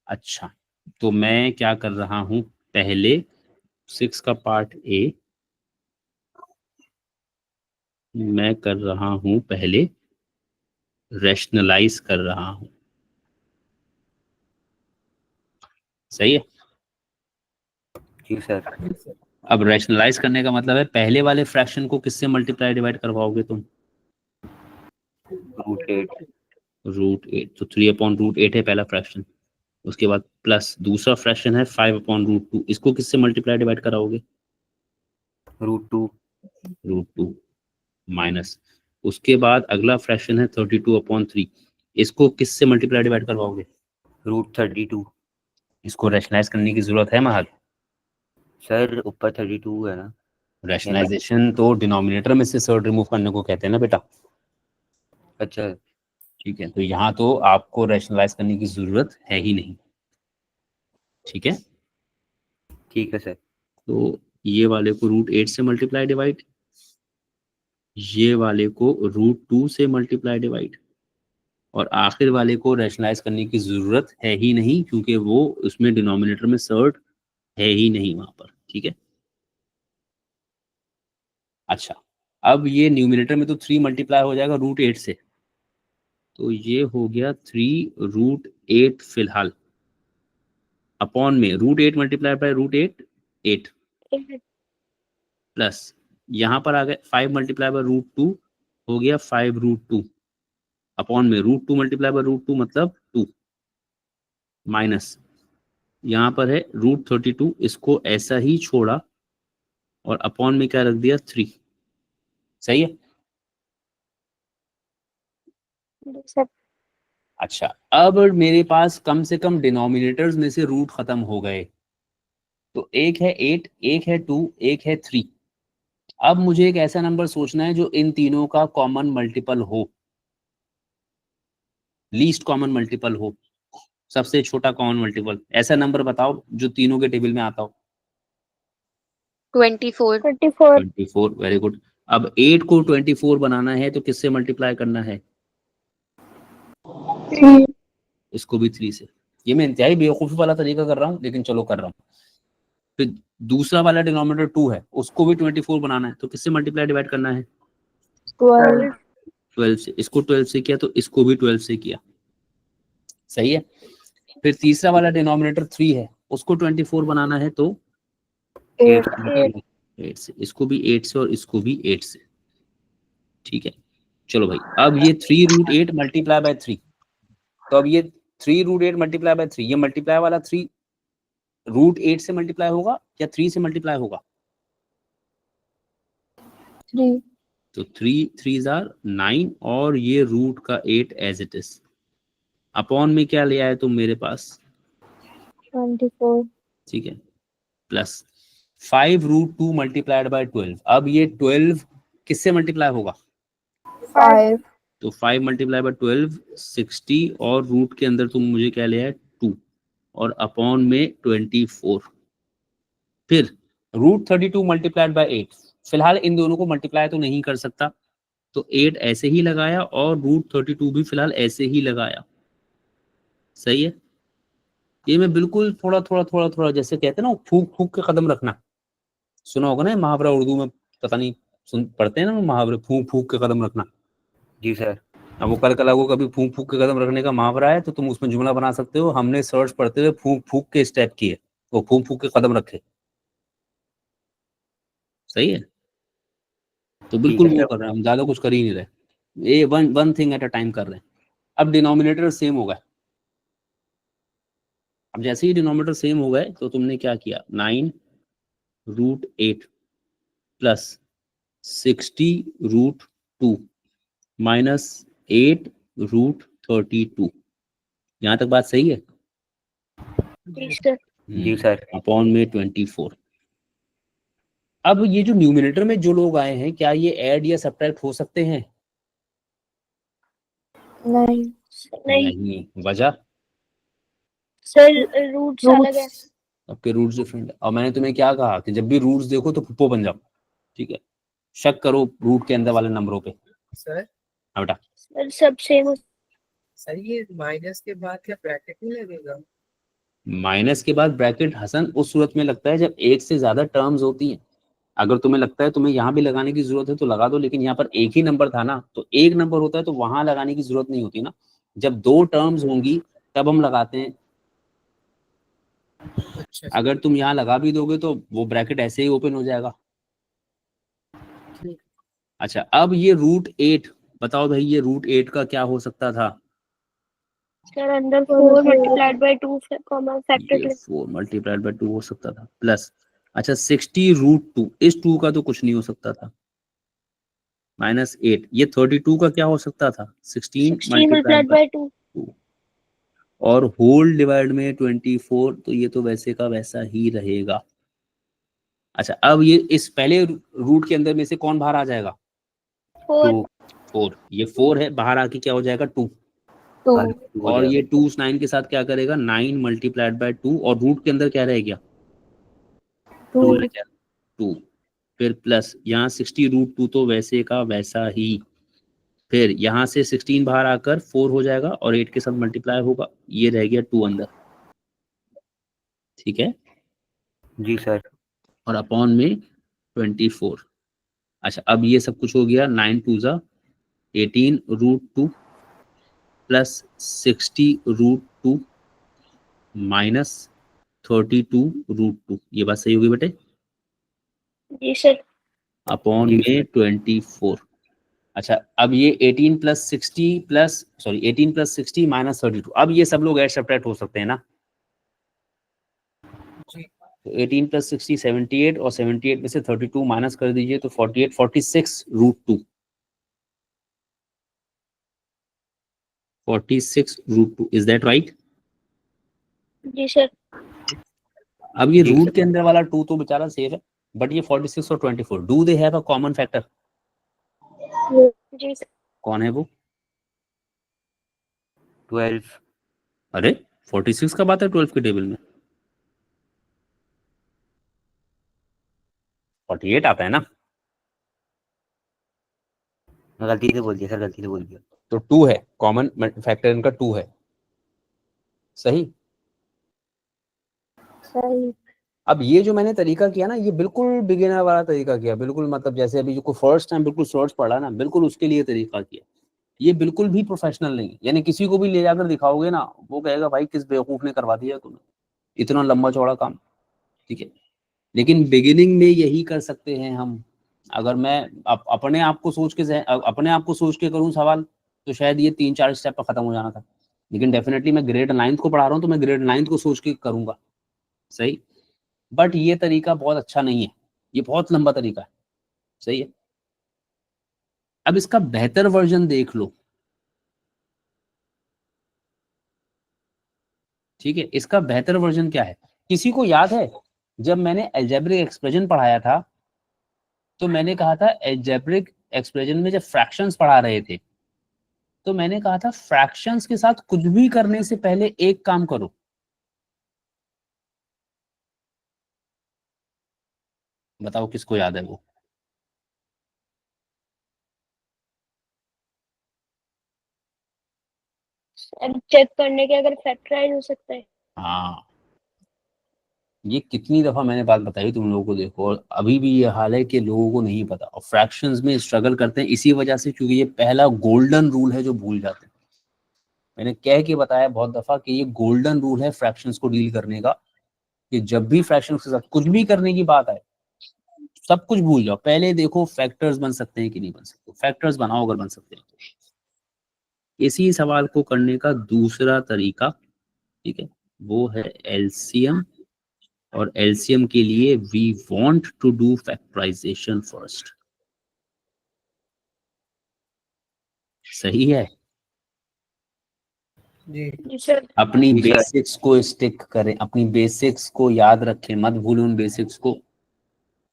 अच्छा, तो मैं क्या कर रहा हूं, पहले 6 का पार्ट ए मैं कर रहा हूं, पहले रैशनलाइज कर रहा हूं। सही है। जी सर। अब रैशनलाइज करने का मतलब है पहले वाले फ्रैक्शन को किससे मल्टीप्लाई डिवाइड करवाओगे तुम? √8। √8, तो 3/√8 है पहला फ्रैक्शन। उसके बाद प्लस दूसरा फ्रैक्शन है 5/√2, इसको किससे मल्टीप्लाई डिवाइड कराओगे? √2। √2 माइनस, उसके बाद अगला फ्रैक्शन है 32/3, इसको किससे मल्टीप्लाई डिवाइड करवाओगे? √32। इसको रैशनलाइज करने की जरूरत है महल? सर ऊपर 32 है ना। रैशनलाइजेशन तो डिनोमिनेटर में से सर्ड रिमूव करने को कहते हैं ना बेटा। अच्छा। ठीक है, तो यहाँ तो आपको रैशनलाइज करने की जरूरत है ही नहीं। ठीक है, ठीक है सर। तो ये वाले को √8 से मल्टीप्लाई डिवाइड, ये वाले को √2 से मल्टीप्लाई डिवाइड, और आखिर वाले को रैशनलाइज करने की जरूरत है ही नहीं क्योंकि वो उसमें डिनोमिनेटर में सर्ड है ही नहीं वहां पर। ठीक है। अच्छा, अब ये न्यूमिनेटर में तो 3 मल्टीप्लाई हो जाएगा √8 से, तो ये हो गया 3√8 फिलहाल, अपॉन में √8 मल्टीप्लाइड बाय √8 8 प्लस यहाँ पर आ गए 5 मल्टीप्लाई बाय √2 हो गया 5√2 अपॉन में √2 मल्टीप्लाई बाय √2 मतलब 2 माइनस यहाँ पर है √32, इसको ऐसा ही छोड़ा और अपॉन में क्या रख दिया 3। सही है। अच्छा, अब मेरे पास कम से कम डिनोमिनेटर्स में से रूट खत्म हो गए, तो एक है 8, एक है 2, एक है 3। अब मुझे एक ऐसा नंबर सोचना है जो इन तीनों का कॉमन मल्टीपल हो, लीस्ट कॉमन मल्टीपल हो, सबसे छोटा कॉमन मल्टीपल। ऐसा नंबर बताओ जो तीनों के टेबल में आता हो। 24। 24, वेरी गुड। अब 8 को 24 बनाना है तो किससे मल्टीप्लाई करना है? इसको भी 3 से। ये मैं इंतहाई बेवकूफ़ी वाला तरीका कर रहा हूँ, लेकिन चलो कर रहा हूँ। फिर दूसरा वाला डिनोमिनेटर 2 है, उसको भी 24 बनाना है, तो किससे मल्टीप्लाई डिवाइड करना है? 12 से। इसको 12 से किया तो इसको भी 12 से किया। सही है। फिर तीसरा वाला डिनोमिनेटर 3 है, उसको 24 बनाना है तो 8 से। इसको भी 8 से और इसको भी 8 से। ठीक है, चलो भाई। अब ये 3√8 मल्टीप्लाई बाय 3, तो अब ये 3√8 मल्टीप्लाई बाय 3, ये मल्टीप्लाई वाला 3 √8 से मल्टीप्लाई होगा या 3 से मल्टीप्लाई होगा? 3। तो 3 3s आर 9 और ये रूट का 8 एज इट इज। अपॉन में क्या ले आए तुम मेरे पास? 24। ठीक है, प्लस 5√2 मल्टीप्लाइड बाय 12। अब ये 12 किससे मल्टीप्लाई होगा? 5। तो 5 मल्टीप्लाई बाय 12 60 और रूट के अंदर तुम मुझे क्या ले आए 2 और अपॉन में 24। फिर √32 मल्टीप्लाइड बाय 8। फिलहाल इन दोनों को मल्टीप्लाई तो नहीं कर सकता, तो 8 ऐसे ही लगाया और √32 भी फिलहाल ऐसे ही लगाया। सही है। ये मैं बिल्कुल थोड़ा थोड़ा थोड़ा थोड़ा, जैसे कहते हैं ना फूक फूक के कदम रखना, सुना होगा ना महावरा उर्दू में, पता नहीं सुन पढ़ते हैं ना महावरे, फूक फूक के कदम रखना। जी सर। अब वो कल कला को कभी फूक फूक के कदम रखने का महावरा है तो तुम उसमें जुमला बना सकते हो, हमने सर्च पढ़ते हुए फूक फूक के स्टेप किए, वो फूक फूक के कदम रखे। सही है। तो बिल्कुल वो कर रहे हैं हम, ज्यादा कुछ कर ही नहीं रहे, ये one thing at a time कर रहे हैं। अब डिनोमिनेटर सेम हो गए। अब जैसे ही डिनोमिनेटर सेम हो गए तो तुमने क्या किया, 9√8 प्लस 60√2 माइनस 8√32। यहाँ तक बात सही है? जी सर। अपॉन में 24। अब ये जो न्यूमिनेटर में जो लोग आए हैं, क्या ये ऐड या सब्ट्रैक्ट हो सकते हैं? नहीं। वजह? सर रूट्स अलग है। आपके रूट्स डिफरेंट है। और मैंने तुम्हें क्या कहा कि जब भी रूट्स देखो तो फुप्पो बन जाओ। ठीक है, शक करो रूट के अंदर वाले नंबरों पे। सर हाँ बेटा। सर सब सेम। सर ये माइनस के बाद क्या ब्रैकेट नहीं लगेगा? माइनस के बाद ब्रैकेट हसन उस सूरत में लगता है जब एक से ज्यादा टर्म्स होती हैं। अगर तुम्हें लगता है तुम्हें यहाँ भी लगाने की जरूरत है तो लगा दो, लेकिन यहाँ पर एक ही नंबर था ना, तो एक नंबर होता है तो वहां लगाने की जरूरत नहीं होती ना। जब 2 टर्म्स होंगी तब हम लगाते हैं। अच्छा अगर तुम यहाँ लगा भी दोगे तो वो ब्रैकेट ऐसे ही ओपन हो जाएगा। अच्छा, अब ये √8 बताओ भाई, ये √8 का क्या हो सकता था? सर अंदर 4 multiplied by 2 common factor. 4 multiplied by 2 हो सकता था प्लस, अच्छा 60√2, इस 2 का तो कुछ नहीं हो सकता था, माइनस 8। ये 32 का क्या हो सकता था? 16 मल्टीप्लाइड बाय 2 और होल डिवाइड में 24, तो ये तो वैसे का वैसा ही रहेगा। अच्छा, अब ये इस पहले रूट के अंदर में से कौन बाहर आ जाएगा? 4। ये 4 है, बाहर आके क्या हो जाएगा 2। और ये 2 उस 9 के साथ क्या करेगा? 9 मल्टीप्लाइड बाय 2 और रूट के अंदर क्या रह गया? 2। फिर प्लस यहाँ 60√2 तो वैसे का वैसा ही। फिर यहाँ से 16 बाहर आकर 4 हो जाएगा और 8 के साथ मल्टीप्लाई होगा, ये रह गया 2 अंदर। ठीक है जी सर। और अपॉन में 24। अच्छा, अब ये सब कुछ हो गया, 9 2 ज़ा 18√2 प्लस 60 रूट 2 माइनस 32 रूट 2, ये बात सही होगी बेटे? जी सर। अपॉन जी में 24। अच्छा, अब ये 18 प्लस 60 माइनस 32, अब ये सब लोग ऐड सब्ट्रैक्ट हो सकते हैं ना? जी। तो 18 प्लस 60 78, और 78 में से 32 माइनस कर दीजिए तो 48 46 root 2, 46 root 2, is that right? जी सर। अब ये जी रूट सर। के अंदर वाला 2 तो बेचारा सेफ है, बट ये 46 और 24 do they have a common factor? जी सर। कौन है वो? 12। अरे 46 का बात है 12 के टेबल में, 48 आता है ना? गलती से बोल दिया सर, गलती से बोल दिया। तो 2 है, कॉमन फैक्टर इनका 2 है, सही? सही। अब ये जो मैंने तरीका किया ना, ये बिल्कुल बिगिनर वाला तरीका किया, बिल्कुल मतलब जैसे अभी जो कोई फर्स्ट टाइम बिल्कुल सर्च पढ़ा ना, बिल्कुल उसके लिए तरीका किया। ये बिल्कुल भी प्रोफेशनल नहीं है, यानी किसी को भी ले जाकर दिखाओगे ना, वो कहेगा भाई किस बेवकूफ ने करवा दिया तुम्हें इतना लंबा चौड़ा काम, ठीक है? लेकिन बिगिनिंग में यही कर सकते हैं हम। अगर मैं अपने आप को सोच के करूं सवाल, तो शायद ये 3-4 स्टेप पर खत्म हो जाना था, लेकिन डेफिनेटली मैं ग्रेड 9th को पढ़ा रहा हूँ, तो मैं ग्रेड 9th को सोच के करूंगा, सही? बट ये तरीका बहुत अच्छा नहीं है, ये बहुत लंबा तरीका है, सही है? अब इसका बेहतर वर्जन देख लो, ठीक है? इसका बेहतर वर्जन क्या है? किसी को याद है जब मैंने अलजेब्रिक एक्सप्रेशन पढ़ाया था, तो मैंने कहा था अलजेब्रिक एक्सप्रेशन में जब फ्रैक्शंस पढ़ा रहे थे, तो मैंने कहा था फ्रैक्शंस के साथ कुछ भी करने से पहले एक काम करो, बताओ किसको याद है वो? अब चेक करने के अगर फैक्टराइज हो सकता है। हाँ, ये कितनी दफा मैंने बात बताई तुम लोगों को, देखो, और अभी भी ये हाल है कि लोगों को नहीं पता, और फ्रैक्शंस में स्ट्रगल करते हैं इसी वजह से, क्योंकि ये पहला गोल्डन रूल है जो भूल जाते हैं। मैंने कह के बताया बहुत दफा कि ये गोल्डन रूल है फ्रैक्शंस को डील करने का, कि जब भी फ्रैक्शंस के साथ कुछ भी करने की बात आए, सब कुछ भूल जाओ, पहले देखो फैक्टर्स बन सकते हैं कि नहीं बन सकते, फैक्टर्स बनाओ अगर बन सकते हैं तो। इसी सवाल को करने का दूसरा तरीका, ठीक है, वो है एलसीएम, और एलसीएम के लिए we want to do factorisation first, सही है? जी। जी सर। अपनी जी सर। बेसिक्स को स्टिक करें, अपनी बेसिक्स को याद रखें, मत भूलें उन बेसिक्स को,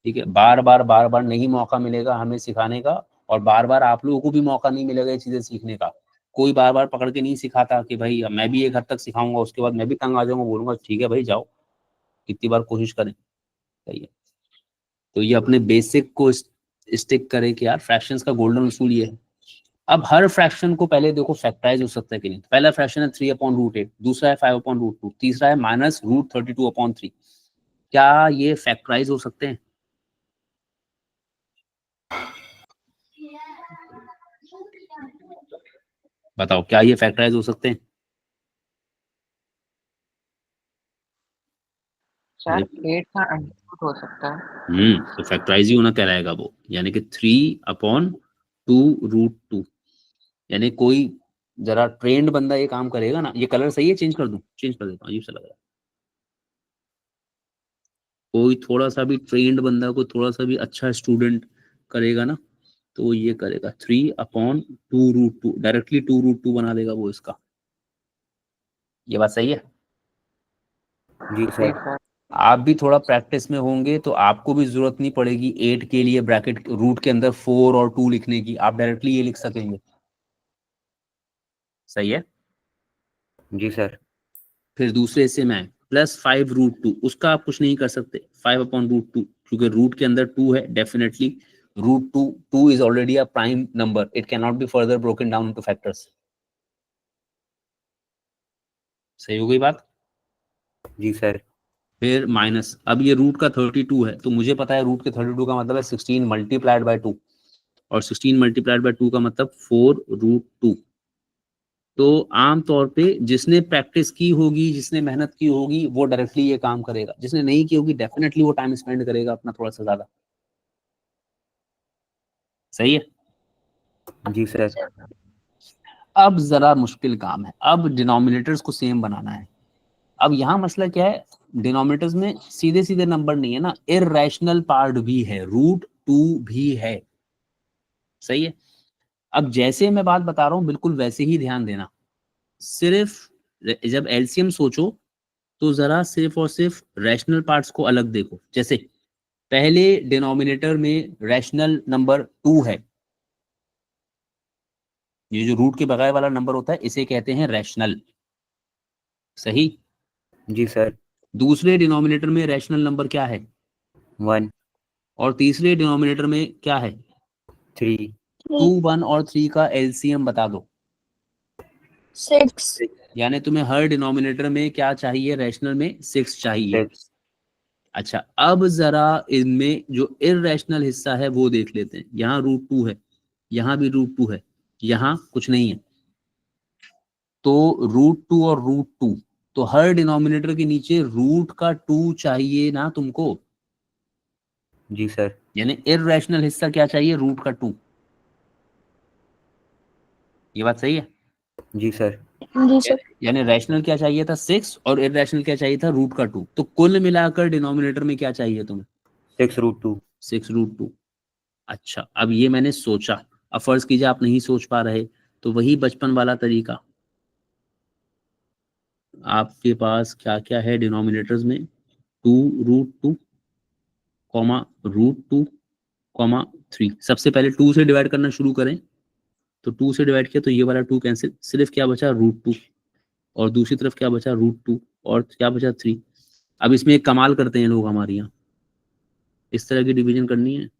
ठीक है? बार बार नहीं मौका मिलेगा हमें सिखाने का, और बार बार आप लोगों को भी मौका नहीं मिलेगा ये चीजें सीखने का। कोई बार बार पकड़ के नहीं सिखाता कि भाई मैं भी एक हद तक सिखाऊंगा, उसके बाद मैं भी तंग आ जाऊंगा, बोलूंगा ठीक है भाई जाओ, कितनी बार कोशिश करें, सही है? तो ये अपने बेसिक को स्टिक करें कि यार फ्रैक्शंस का गोल्डन उसूल ये है। अब हर फ्रैक्शन को पहले देखो फैक्टराइज हो सकता है कि नहीं। पहला फ्रैक्शन है 3/√8, दूसरा है 5/√2, तीसरा है -√32/3। क्या ये फैक्टराइज हो सकते हैं? बताओ, क्या ये फैक्टराइज हो सकते हैं? सर 8 का अंडररूट हो सकता है। तो फैक्टराइज ही होना कहलाएगा वो, यानी कि 3/2√2। यानी कोई जरा ट्रेंड बंदा ये काम करेगा ना, ये कलर सही है, चेंज कर दूं? चेंज कर देता हूँ, अजीब सा लग रहा है। कोई थोड़ा सा भी ट्रेंड बंदा, कोई थोड़ा सा भी अच्छा स्टूडेंट करेगा ना, तो ये करेगा 3/2√2, डायरेक्टली 2√2 बना देगा वो इसका। ये बात सही है? जी जी सर। सर। आप भी थोड़ा प्रैक्टिस में होंगे तो आपको भी जरूरत नहीं पड़ेगी 8 के लिए ब्रैकेट रूट के अंदर 4 और 2 लिखने की, आप डायरेक्टली ये लिख सकेंगे, सही है? जी सर। फिर दूसरे हिस्से में आए +5√2, उसका आप कुछ नहीं कर सकते, 5/√2, क्योंकि रूट के अंदर 2 है, definitely √2 is already a prime number, it can not be further broken down into factors. सही हो गई बात? जी सर। फिर माइनस, अब ये रूट का 32 है, तो मुझे पता है रूट के 32 का मतलब है 16 × 2, और 16 × 2 का मतलब 4√2, तो आम तौर पे जिसने प्रैक्टिस की होगी, जिसने मेहनत की होगी, वो डायरेक्टली ये काम करेगा। जिसने नहीं की होगी डेफिनेटली वो टाइम स्पेंड करेगा अपना थोड़ा सा ज्यादा। सही है। जी सर। अब जरा मुश्किल काम है, अब डिनोमिनेटर्स को सेम बनाना है। अब यहाँ मसला क्या है, डिनोमिनेटर्स में सीधे सीधे नंबर नहीं है ना, इररेशनल पार्ट भी है, √2 भी है। सही है। अब जैसे मैं बात बता रहा हूं बिल्कुल वैसे ही ध्यान देना। सिर्फ जब एलसीएम सोचो तो जरा सिर्फ और सिर्फ रैशनल पार्ट्स को अलग देखो। जैसे पहले डिनोमिनेटर में रैशनल नंबर 2 है, ये जो रूट के बगैर वाला नंबर होता है इसे कहते हैं रैशनल। सही। जी सर। दूसरे डिनोमिनेटर में रैशनल नंबर क्या है? 1 और तीसरे डिनोमिनेटर में क्या है? 3 2, 1 और 3 का एलसीएम बता दो। 6। यानी तुम्हें हर डिनोमिनेटर में क्या चाहिए? रैशनल में 6 चाहिए। 6 अच्छा, अब जरा इनमें जो इररेशनल हिस्सा है वो देख लेते हैं। यहाँ √2 है, यहाँ भी √2 है, यहाँ कुछ नहीं है। तो √2 और √2, तो हर डिनोमिनेटर के नीचे रूट का 2 चाहिए ना तुमको। जी सर। यानी इररेशनल हिस्सा क्या चाहिए? रूट का 2। ये बात सही है। जी सर। जी सर। यानी रैशनल क्या चाहिए था? 6 और इररेशनल क्या चाहिए था? रूट का 2। तो कुल मिलाकर डिनोमिनेटर में क्या चाहिए तुम्हें? 6√2। 6√2। अच्छा, अब ये मैंने सोचा। अब फर्ज कीजिए आप नहीं सोच पा रहे, तो वही बचपन वाला तरीका। आपके पास क्या क्या है डिनोमिनेटर्स में? 2√2 कॉमा √2 कॉमा 3। सबसे पहले 2 से डिवाइड करना शुरू करें, तो 2 से डिवाइड किया तो ये वाला 2 कैंसिल, सिर्फ क्या बचा? √2। और दूसरी तरफ क्या बचा? √2 और क्या बचा? 3। अब इसमें एक कमाल करते हैं लोग हमारे यहाँ, इस तरह की डिवीजन करनी है।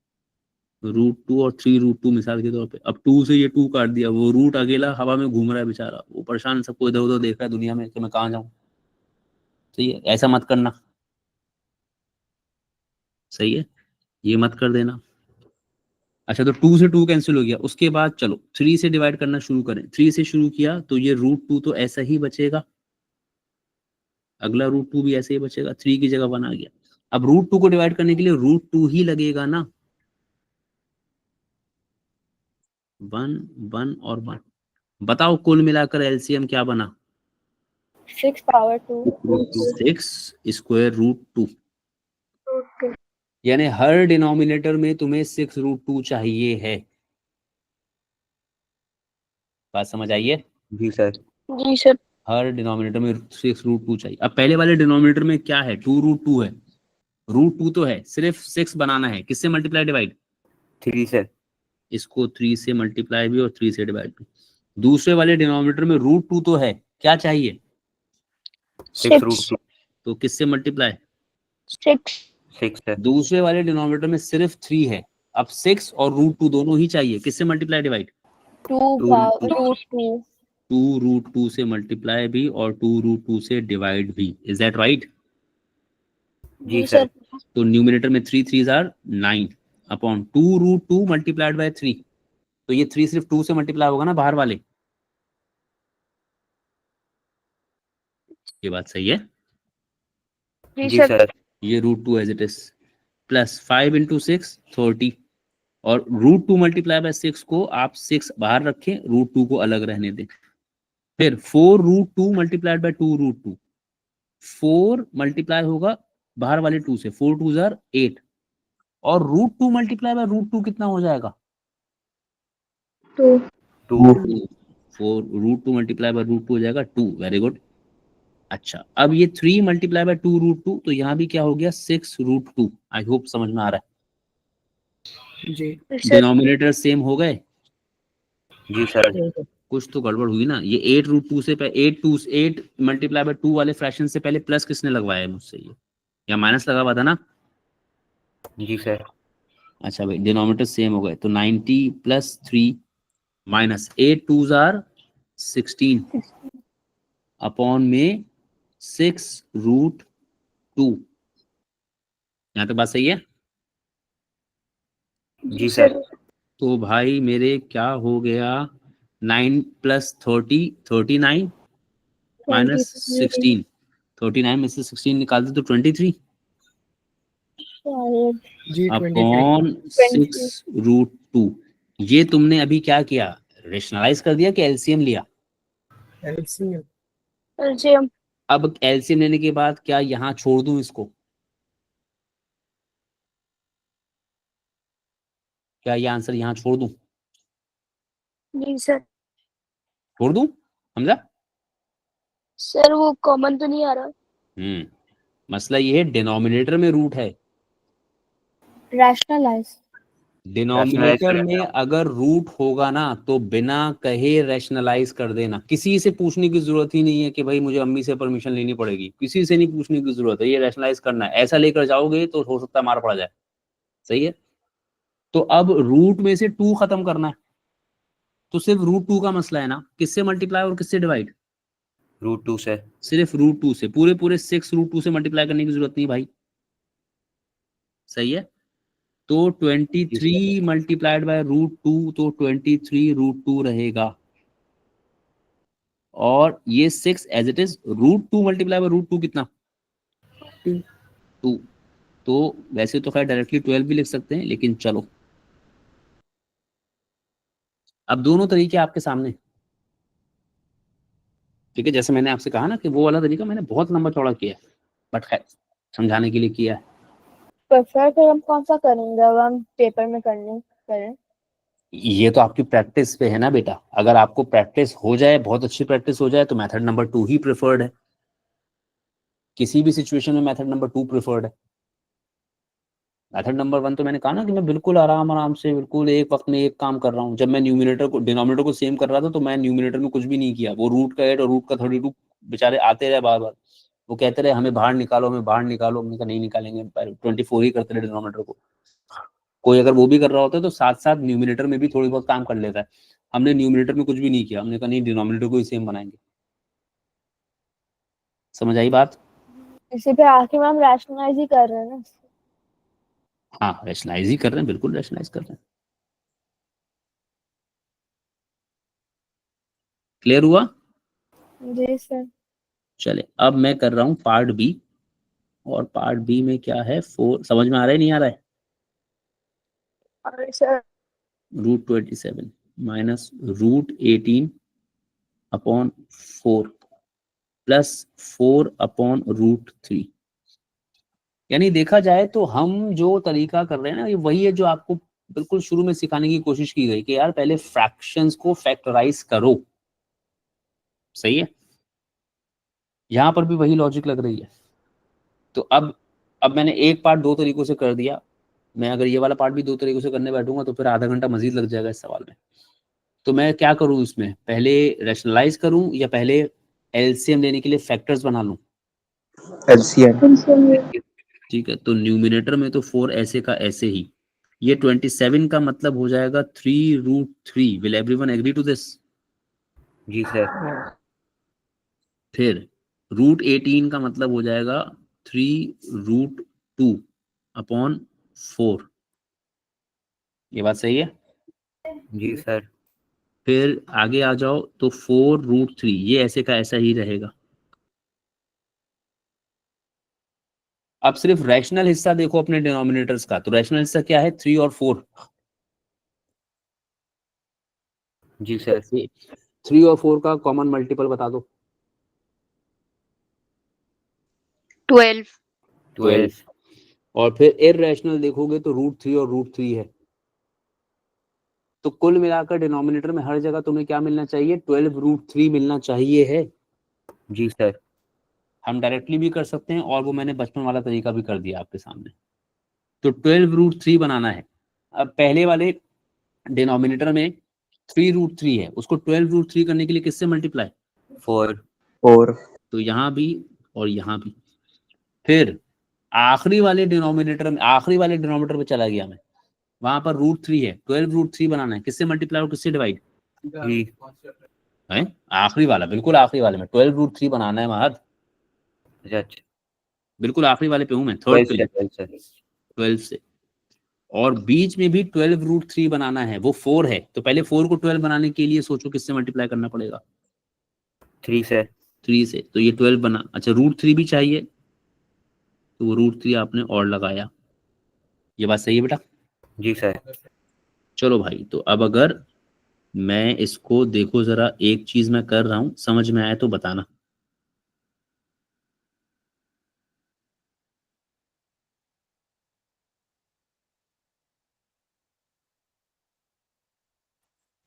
√2 और 3√2 मिसाल के तौर पे। अब 2 से ये 2 काट दिया, वो रूट अकेला हवा में घूम रहा है बेचारा, वो परेशान, सबको इधर उधर देख रहा है दुनिया में कि मैं कहाँ जाऊं। सही है, ऐसा मत करना। सही है, ये मत कर देना। अच्छा, तो 2 से 2 कैंसिल हो गया। उसके बाद चलो 3 से डिवाइड करना शुरू करें। 3 से शुरू किया तो ये √2 तो ऐसा ही बचेगा, अगला √2 भी ऐसे ही बचेगा, 3 की जगह 1 आ गया। अब √2 को डिवाइड करने के लिए √2 ही लगेगा ना। 1 1 और 1। बताओ कुल मिलाकर एलसीएम क्या बना? 6 पावर 2। 6 स्क्वायर √2। यानी हर डिनोमिनेटर में तुम्हें 6√2 चाहिए है। बात समझ आई है? जी सर। जी सर। हर डिनोमिनेटर में 6√2 चाहिए। अब पहले वाले डिनोमिनेटर में क्या है? 2√2 है। √2 तो है, सिर्फ 6 बनाना है। किससे मल्टीप्लाई डिवाइड? 3 सर। इसको 3 से मल्टीप्लाई भी और 3 से डिवाइड भी। दूसरे वाले डिनोमिनेटर में √2 तो है, क्या चाहिए? 6√2। तो किससे मल्टीप्लाई? 6। 6 सर। दूसरे वाले डिनोमिनेटर में सिर्फ 3 है। अब 6 और √2 दोनों ही चाहिए, किससे मल्टीप्लाई डिवाइड? 2 2 पावर √2। 2√2 से मल्टीप्लाई भी और 2√2 से डिवाइड भी। Is that right? जी सर। तो न्यूमिनेटर में 3 3 आर 9 अपॉन 2√2 मल्टीप्लाइड बाय 3। तो ये 3 सिर्फ 2 से मल्टीप्लाई होगा ना बाहर वाले। ये बात सही है। जी जी सर। सर। ये √2 as it is, plus 5 into 6 30। और √2 मल्टीप्लाई बाय 6 को आप 6 बाहर रखें, √2 को अलग रहने दें। फिर 4√2 मल्टीप्लाइड बाय 2√2, 4 मल्टीप्लाई होगा बाहर वाले 2 से, 4 2 जार 8। और √2 मल्टीप्लाई बाय √2 कितना हो जाएगा? 2। 2 4 √2 मल्टीप्लाई बाय √2 हो जाएगा 2। Very good. अच्छा, अब ये 3 मल्टीप्लाई बाय 2√2, तो यहाँ भी क्या हो गया? 6√2। आई होप समझ में आ रहा जी है। डिनोमिनेटर सेम हो गए। जी सर। कुछ तो गड़बड़ हुई ना। ये 8√2 से 8 मल्टीप्लाई बाय 2 वाले फ्रैक्शन से पहले प्लस किसने लगवाया है मुझसे? ये या माइनस लगा हुआ था ना? जी सर। अच्छा भाई, डिनोमिनेटर सेम हो गए, तो 90 प्लस 3 माइनस 8 2 जार 16 अपॉन में 6√2। यहाँ तक बात सही है? जी सर। तो भाई मेरे क्या हो गया? 9 प्लस 30 39 माइनस 16 39 में से 16 निकाल दे तो 23 शायद जी 23 अपॉन 6√2। ये तुमने अभी क्या किया, रेशनलाइज कर दिया कि एलसीएम लिया? एलसीएम एलसीएम अब एलसीएम लेने के बाद क्या यहाँ छोड़ दूं इसको? क्या ये आंसर यहाँ छोड़ दूं? जी सर। छोड़ दूं, समझा? सर वो कॉमन तो नहीं आ रहा। मसला ये है डिनोमिनेटर में रूट है, रैशनलाइज डिनोमिनेटर में अगर रूट होगा ना तो बिना कहे रैशनलाइज कर देना। किसी से पूछने की जरूरत ही नहीं है कि भाई मुझे अम्मी से परमिशन लेनी पड़ेगी, किसी से नहीं पूछने की जरूरत है, ये रैशनलाइज करना है। ऐसा लेकर जाओगे तो हो सकता है मार पड़ जाए। सही है, तो अब रूट में से 2 खत्म करना है, तो सिर्फ √2 का मसला है ना, किससे मल्टीप्लाई और किससे डिवाइड? √2 से। सिर्फ √2 से। पूरे पूरे 6 √2 से मल्टीप्लाई करने की जरूरत नहीं भाई। सही है, तो 23 मल्टीप्लाइड बाय √2, तो 23 √2 रहेगा। और ये 6 as it is, √2 multiply by √2 कितना? 2। तो वैसे तो खैर डायरेक्टली 12 भी लिख सकते हैं, लेकिन चलो अब दोनों तरीके आपके सामने। ठीक है, जैसे मैंने आपसे कहा ना कि वो वाला तरीका मैंने बहुत लंबा चौड़ा किया है, बट खैर समझाने के लिए किया है। प्रेफर फिर हम कौन सा करेंगे अब हम पेपर में करें? ये तो आपकी प्रैक्टिस पे है ना बेटा। अगर आपको प्रैक्टिस हो जाए, बहुत अच्छी प्रैक्टिस हो जाए, तो मेथड नंबर 2 ही प्रेफर्ड है। किसी भी सिचुएशन में मेथड नंबर 2 प्रेफर्ड है। मेथड नंबर 1 तो मैंने कहा ना कि मैं बिल्कुल आराम से बिल्कुल एक वक्त में एक काम कर रहा हूँ। जब मैं न्यूमिनेटर को डिनोमिनेटर को सेम कर रहा था तो मैं न्यूमिनेटर में कुछ भी नहीं किया। वो रूट का 8 और रूट का 32 बेचारे आते रहे बार बार, वो कहते रहे हमें बाहर निकालो, हमें बाहर निकालो। हमने कहा नहीं निकालेंगे, 24 ही करते रहे डिनोमिनेटर को। कोई अगर वो भी कर रहा होता है तो साथ साथ न्यूमिनेटर में भी थोड़ी बहुत काम कर लेता है। हमने न्यूमिनेटर में कुछ भी नहीं किया, हमने कहा नहीं डिनोमिनेटर को ही सेम बनाएंगे। समझ आई बात? इसी पे आखिर में हम रैशनलाइज ही कर रहे हैं ना। हाँ, रैशनलाइज ही कर रहे हैं, बिल्कुल रैशनलाइज कर रहे हैं। क्लियर हुआ? जी सर। चले, अब मैं कर रहा हूँ पार्ट बी। और पार्ट बी में क्या है, 4 समझ में आ रहा है नहीं आ रहा है? और sir √27 minus √18 upon 4 plus 4 upon √3। यानी देखा जाए तो हम जो तरीका कर रहे हैं ना, ये वही है जो आपको बिल्कुल शुरू में सिखाने की कोशिश की गई कि यार पहले फ्रैक्शंस को फैक्टराइज करो। सही है, यहां पर भी वही लॉजिक लग रही है। तो अब मैंने एक पार्ट 2 तरीकों से कर दिया। मैं अगर ये वाला पार्ट भी 2 तरीकों से करने बैठूंगा तो फिर आधा घंटा मजीद लग जाएगा इस सवाल में। तो मैं क्या करूं इसमें, पहले रैशनलाइज करूं या पहले एलसीएम लेने के लिए फैक्टर्स बना लूं? एलसीएम। ठीक है, तो न्यूमिनेटर में तो 4 ऐसे का ऐसे ही। ये 27 का मतलब हो जाएगा 3√3। Will everyone agree to this? जी सर। फिर √18 का मतलब हो जाएगा 3√2 अपॉन 4। ये बात सही है? जी सर। फिर आगे आ जाओ तो 4√3, ये ऐसे का ऐसा ही रहेगा। अब सिर्फ रैशनल हिस्सा देखो अपने डिनोमिनेटर्स का, तो रैशनल हिस्सा क्या है, 3 और 4। जी सर। 3 और 4 का कॉमन मल्टीपल बता दो। 12। और फिर इररेशनल देखोगे तो √3 और √3 है। तो कुल मिलाकर डिनोमिनेटर में हर जगह तुम्हें क्या मिलना चाहिए, 12√3 मिलना चाहिए है। जी सर। हम डायरेक्टली भी कर सकते हैं और वो मैंने बचपन वाला तरीका भी कर दिया आपके सामने। तो 12√3 बनाना है। अब पहले वाले डिनोमिनेटर में 3√3 है, उसको 12√3 करने के लिए किससे मल्टीप्लाई? 4। तो यहाँ भी और यहाँ भी। फिर आखिरी वाले डिनोमिनेटर में चला गया मैं, वहां पर √3 है, 12√3 बनाना है, किससे मल्टीप्लाई और किससे डिवाइड? है आखिरी वाला, बिल्कुल आखिरी वाले में 12√3 बनाना है महद। अच्छा। बिल्कुल आखिरी वाले पे हूं मैं, थर्ड पे। 12 से। 12 से और बीच में भी 12√3 बनाना है, वो 4 है, तो पहले 4 को 12 बनाने के लिए सोचो किससे मल्टीप्लाई करना पड़ेगा? 3 से। 3 से, तो ये 12 बना। अच्छा √3 भी चाहिए, तो वो √3 आपने और लगाया। ये बात सही है बेटा? जी सर। चलो भाई, तो अब अगर मैं इसको देखो जरा, एक चीज मैं कर रहा हूं, समझ में आया तो बताना।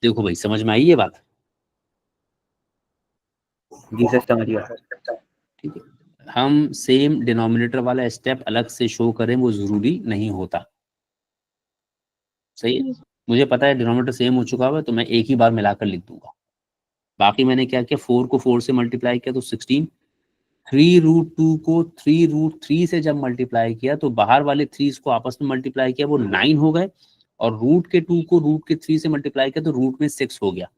देखो भाई, समझ में आई ये बात? जी सर समझ गया। ठीक है, हम सेम डिनोमिनेटर वाला स्टेप अलग से शो करें वो जरूरी नहीं होता। सही है, मुझे पता है डिनोमिनेटर सेम हो चुका हुआ है, तो मैं एक ही बार मिलाकर लिख दूंगा। बाकी मैंने क्या किया, 4 को 4 से मल्टीप्लाई किया तो 16, 3√2 को 3√3 से जब मल्टीप्लाई किया तो बाहर वाले 3 को आपस में मल्टीप्लाई किया, वो 9 हो गए, और रूट के 2 को रूट के 3 से मल्टीप्लाई किया तो रूट में 6 हो गया,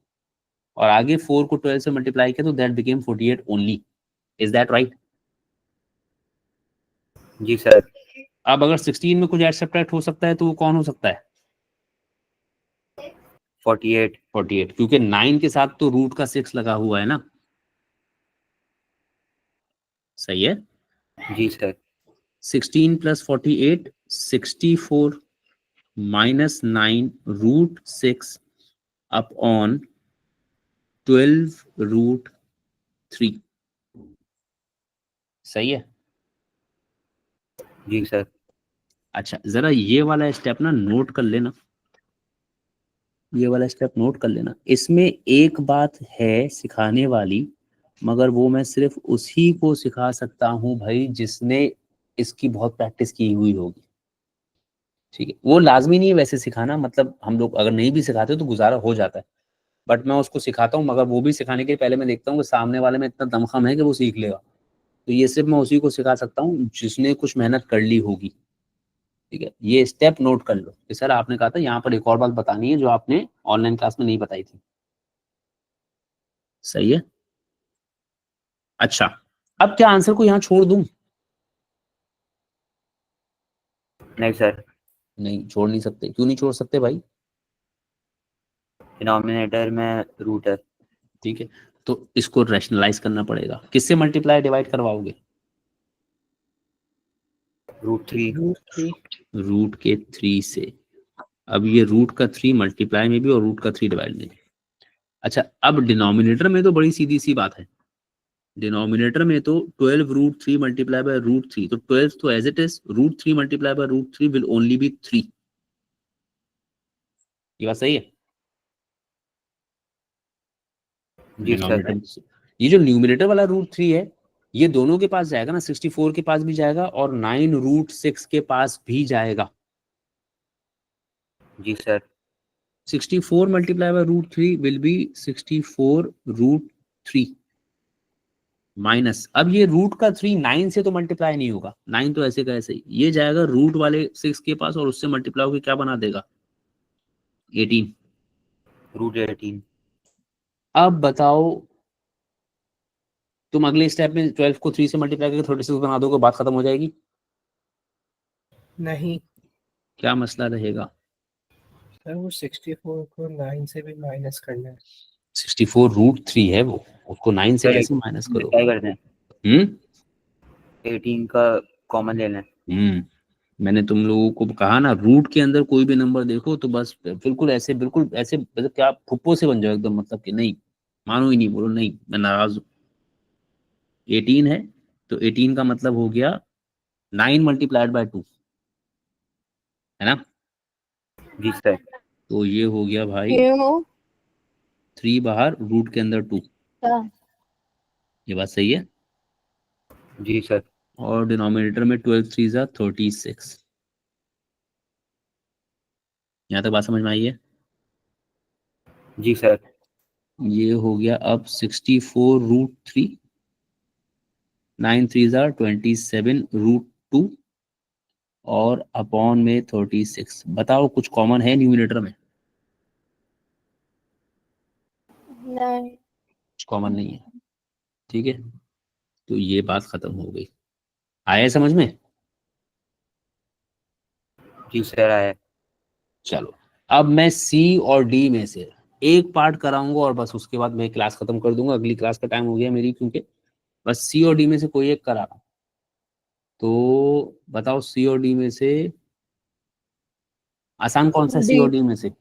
और आगे 4 को 12 से मल्टीप्लाई किया तो that became 48 only. Is that right? जी सर। अब अगर 16 में कुछ ऐड सब्ट्रैक्ट हो सकता है तो वो कौन हो सकता है? 48। 48, क्योंकि 9 के साथ तो रूट का 6 लगा हुआ है ना। सही है। जी सर। 16 + 48, 64 -9 √6 अपॉन 12√3। सही है। जी सर। अच्छा जरा ये वाला स्टेप ना नोट कर लेना, ये वाला स्टेप नोट कर लेना। इसमें एक बात है सिखाने वाली, मगर वो मैं सिर्फ उसी को सिखा सकता हूँ भाई जिसने इसकी बहुत प्रैक्टिस की हुई होगी। ठीक है, वो लाजमी नहीं है वैसे सिखाना, मतलब हम लोग अगर नहीं भी सिखाते तो गुजारा हो जाता है, बट मैं उसको सिखाता हूँ, मगर वो भी सिखाने के पहले मैं देखता हूँ कि सामने वाले में इतना दमखम है कि वो सीख लेगा। तो ये सिर्फ मैं उसी को सिखा सकता हूँ जिसने कुछ मेहनत कर ली होगी। ठीक है, ये स्टेप नोट कर लो कि सर आपने कहा था यहाँ पर एक और बात बतानी है जो आपने ऑनलाइन क्लास में नहीं बताई थी। सही है। अच्छा, अब क्या आंसर को यहाँ छोड़ दूं? नहीं सर। नहीं छोड़ नहीं सकते। क्यों नहीं छोड़ सकते भाई? डिनोमिनेटर में रूट है। ठीक है, तो इसको रैशनलाइज करना पड़ेगा। किससे मल्टीप्लाई डिवाइड करवाओगे? √3। रूट के 3 से। अब ये रूट का 3 मल्टीप्लाई में भी और रूट का 3 डिवाइड में भी। अच्छा, अब डिनोमिनेटर में तो बड़ी सीधी सी बात है, डिनोमिनेटर में तो 12√3 मल्टीप्लाई बाय √3, तो 12 तो as it is, √3 multiply by √3 will only be 3। ये बात सही है? जी सर। डिनोमिनेटर, ये जो न्यूमिनेटर वाला √3 है, ये दोनों के पास जाएगा ना, 64 के पास भी जाएगा और 9√6 के पास भी जाएगा। जी sir. 64 multiply by √3 will be 64√3 minus, अब ये रूट का 3 9 से तो मल्टीप्लाई नहीं होगा, 9 तो ऐसे का ऐसे ही, ये जाएगा रूट वाले 6 के पास और उससे मल्टीप्लाई होकर क्या बना देगा? 18। √18। अब बताओ, तुम अगले स्टेप में 12 को 3 से मल्टीप्लाई करके 36 बना दोगे, बात खत्म हो जाएगी? नहीं क्या मसला रहेगा? सर, वो 64 को 9 से भी माइनस करना है। 64√3 है वो, उसको 9 से सर कैसे माइनस करो? क्या करते हैं, हम्म 18 का कॉमन ले लें। मैंने तुम लोगों को कहा ना, रूट के अंदर कोई भी नंबर देखो तो बस बिल्कुल ऐसे मतलब क्या फुप्पो से बन जाओ एकदम, मतलब कि नहीं मानो ही नहीं, बोलो नहीं मैं नाराज हूँ। 18 है, तो 18 का मतलब हो गया 9 मल्टीप्लाइड बाय 2, है ना? जी सर। तो ये हो गया भाई क्यों? 3 बाहर, रूट के अंदर 2। हाँ। ये बात सही है। जी सर। और डिनोमिनेटर में 12 3 जा 36। यहाँ तक बात समझ में आई है? जी सर। ये हो गया अब 64√3, 9 3 जा 27√2 और अपॉन में 36। बताओ कुछ कॉमन है न्यूमिनेटर में? नहीं। कुछ कॉमन नहीं है। ठीक है, तो ये बात खत्म हो गई। आया समझ में? जी सर आया। चलो अब मैं सी और डी में से एक पार्ट कराऊंगा और बस उसके बाद मैं क्लास खत्म कर दूंगा, अगली क्लास का टाइम हो गया मेरी, क्योंकि बस सी और डी में से कोई एक करा रहा हूं। तो बताओ सी और डी में से आसान कौन सा, सी डी। और डी में से?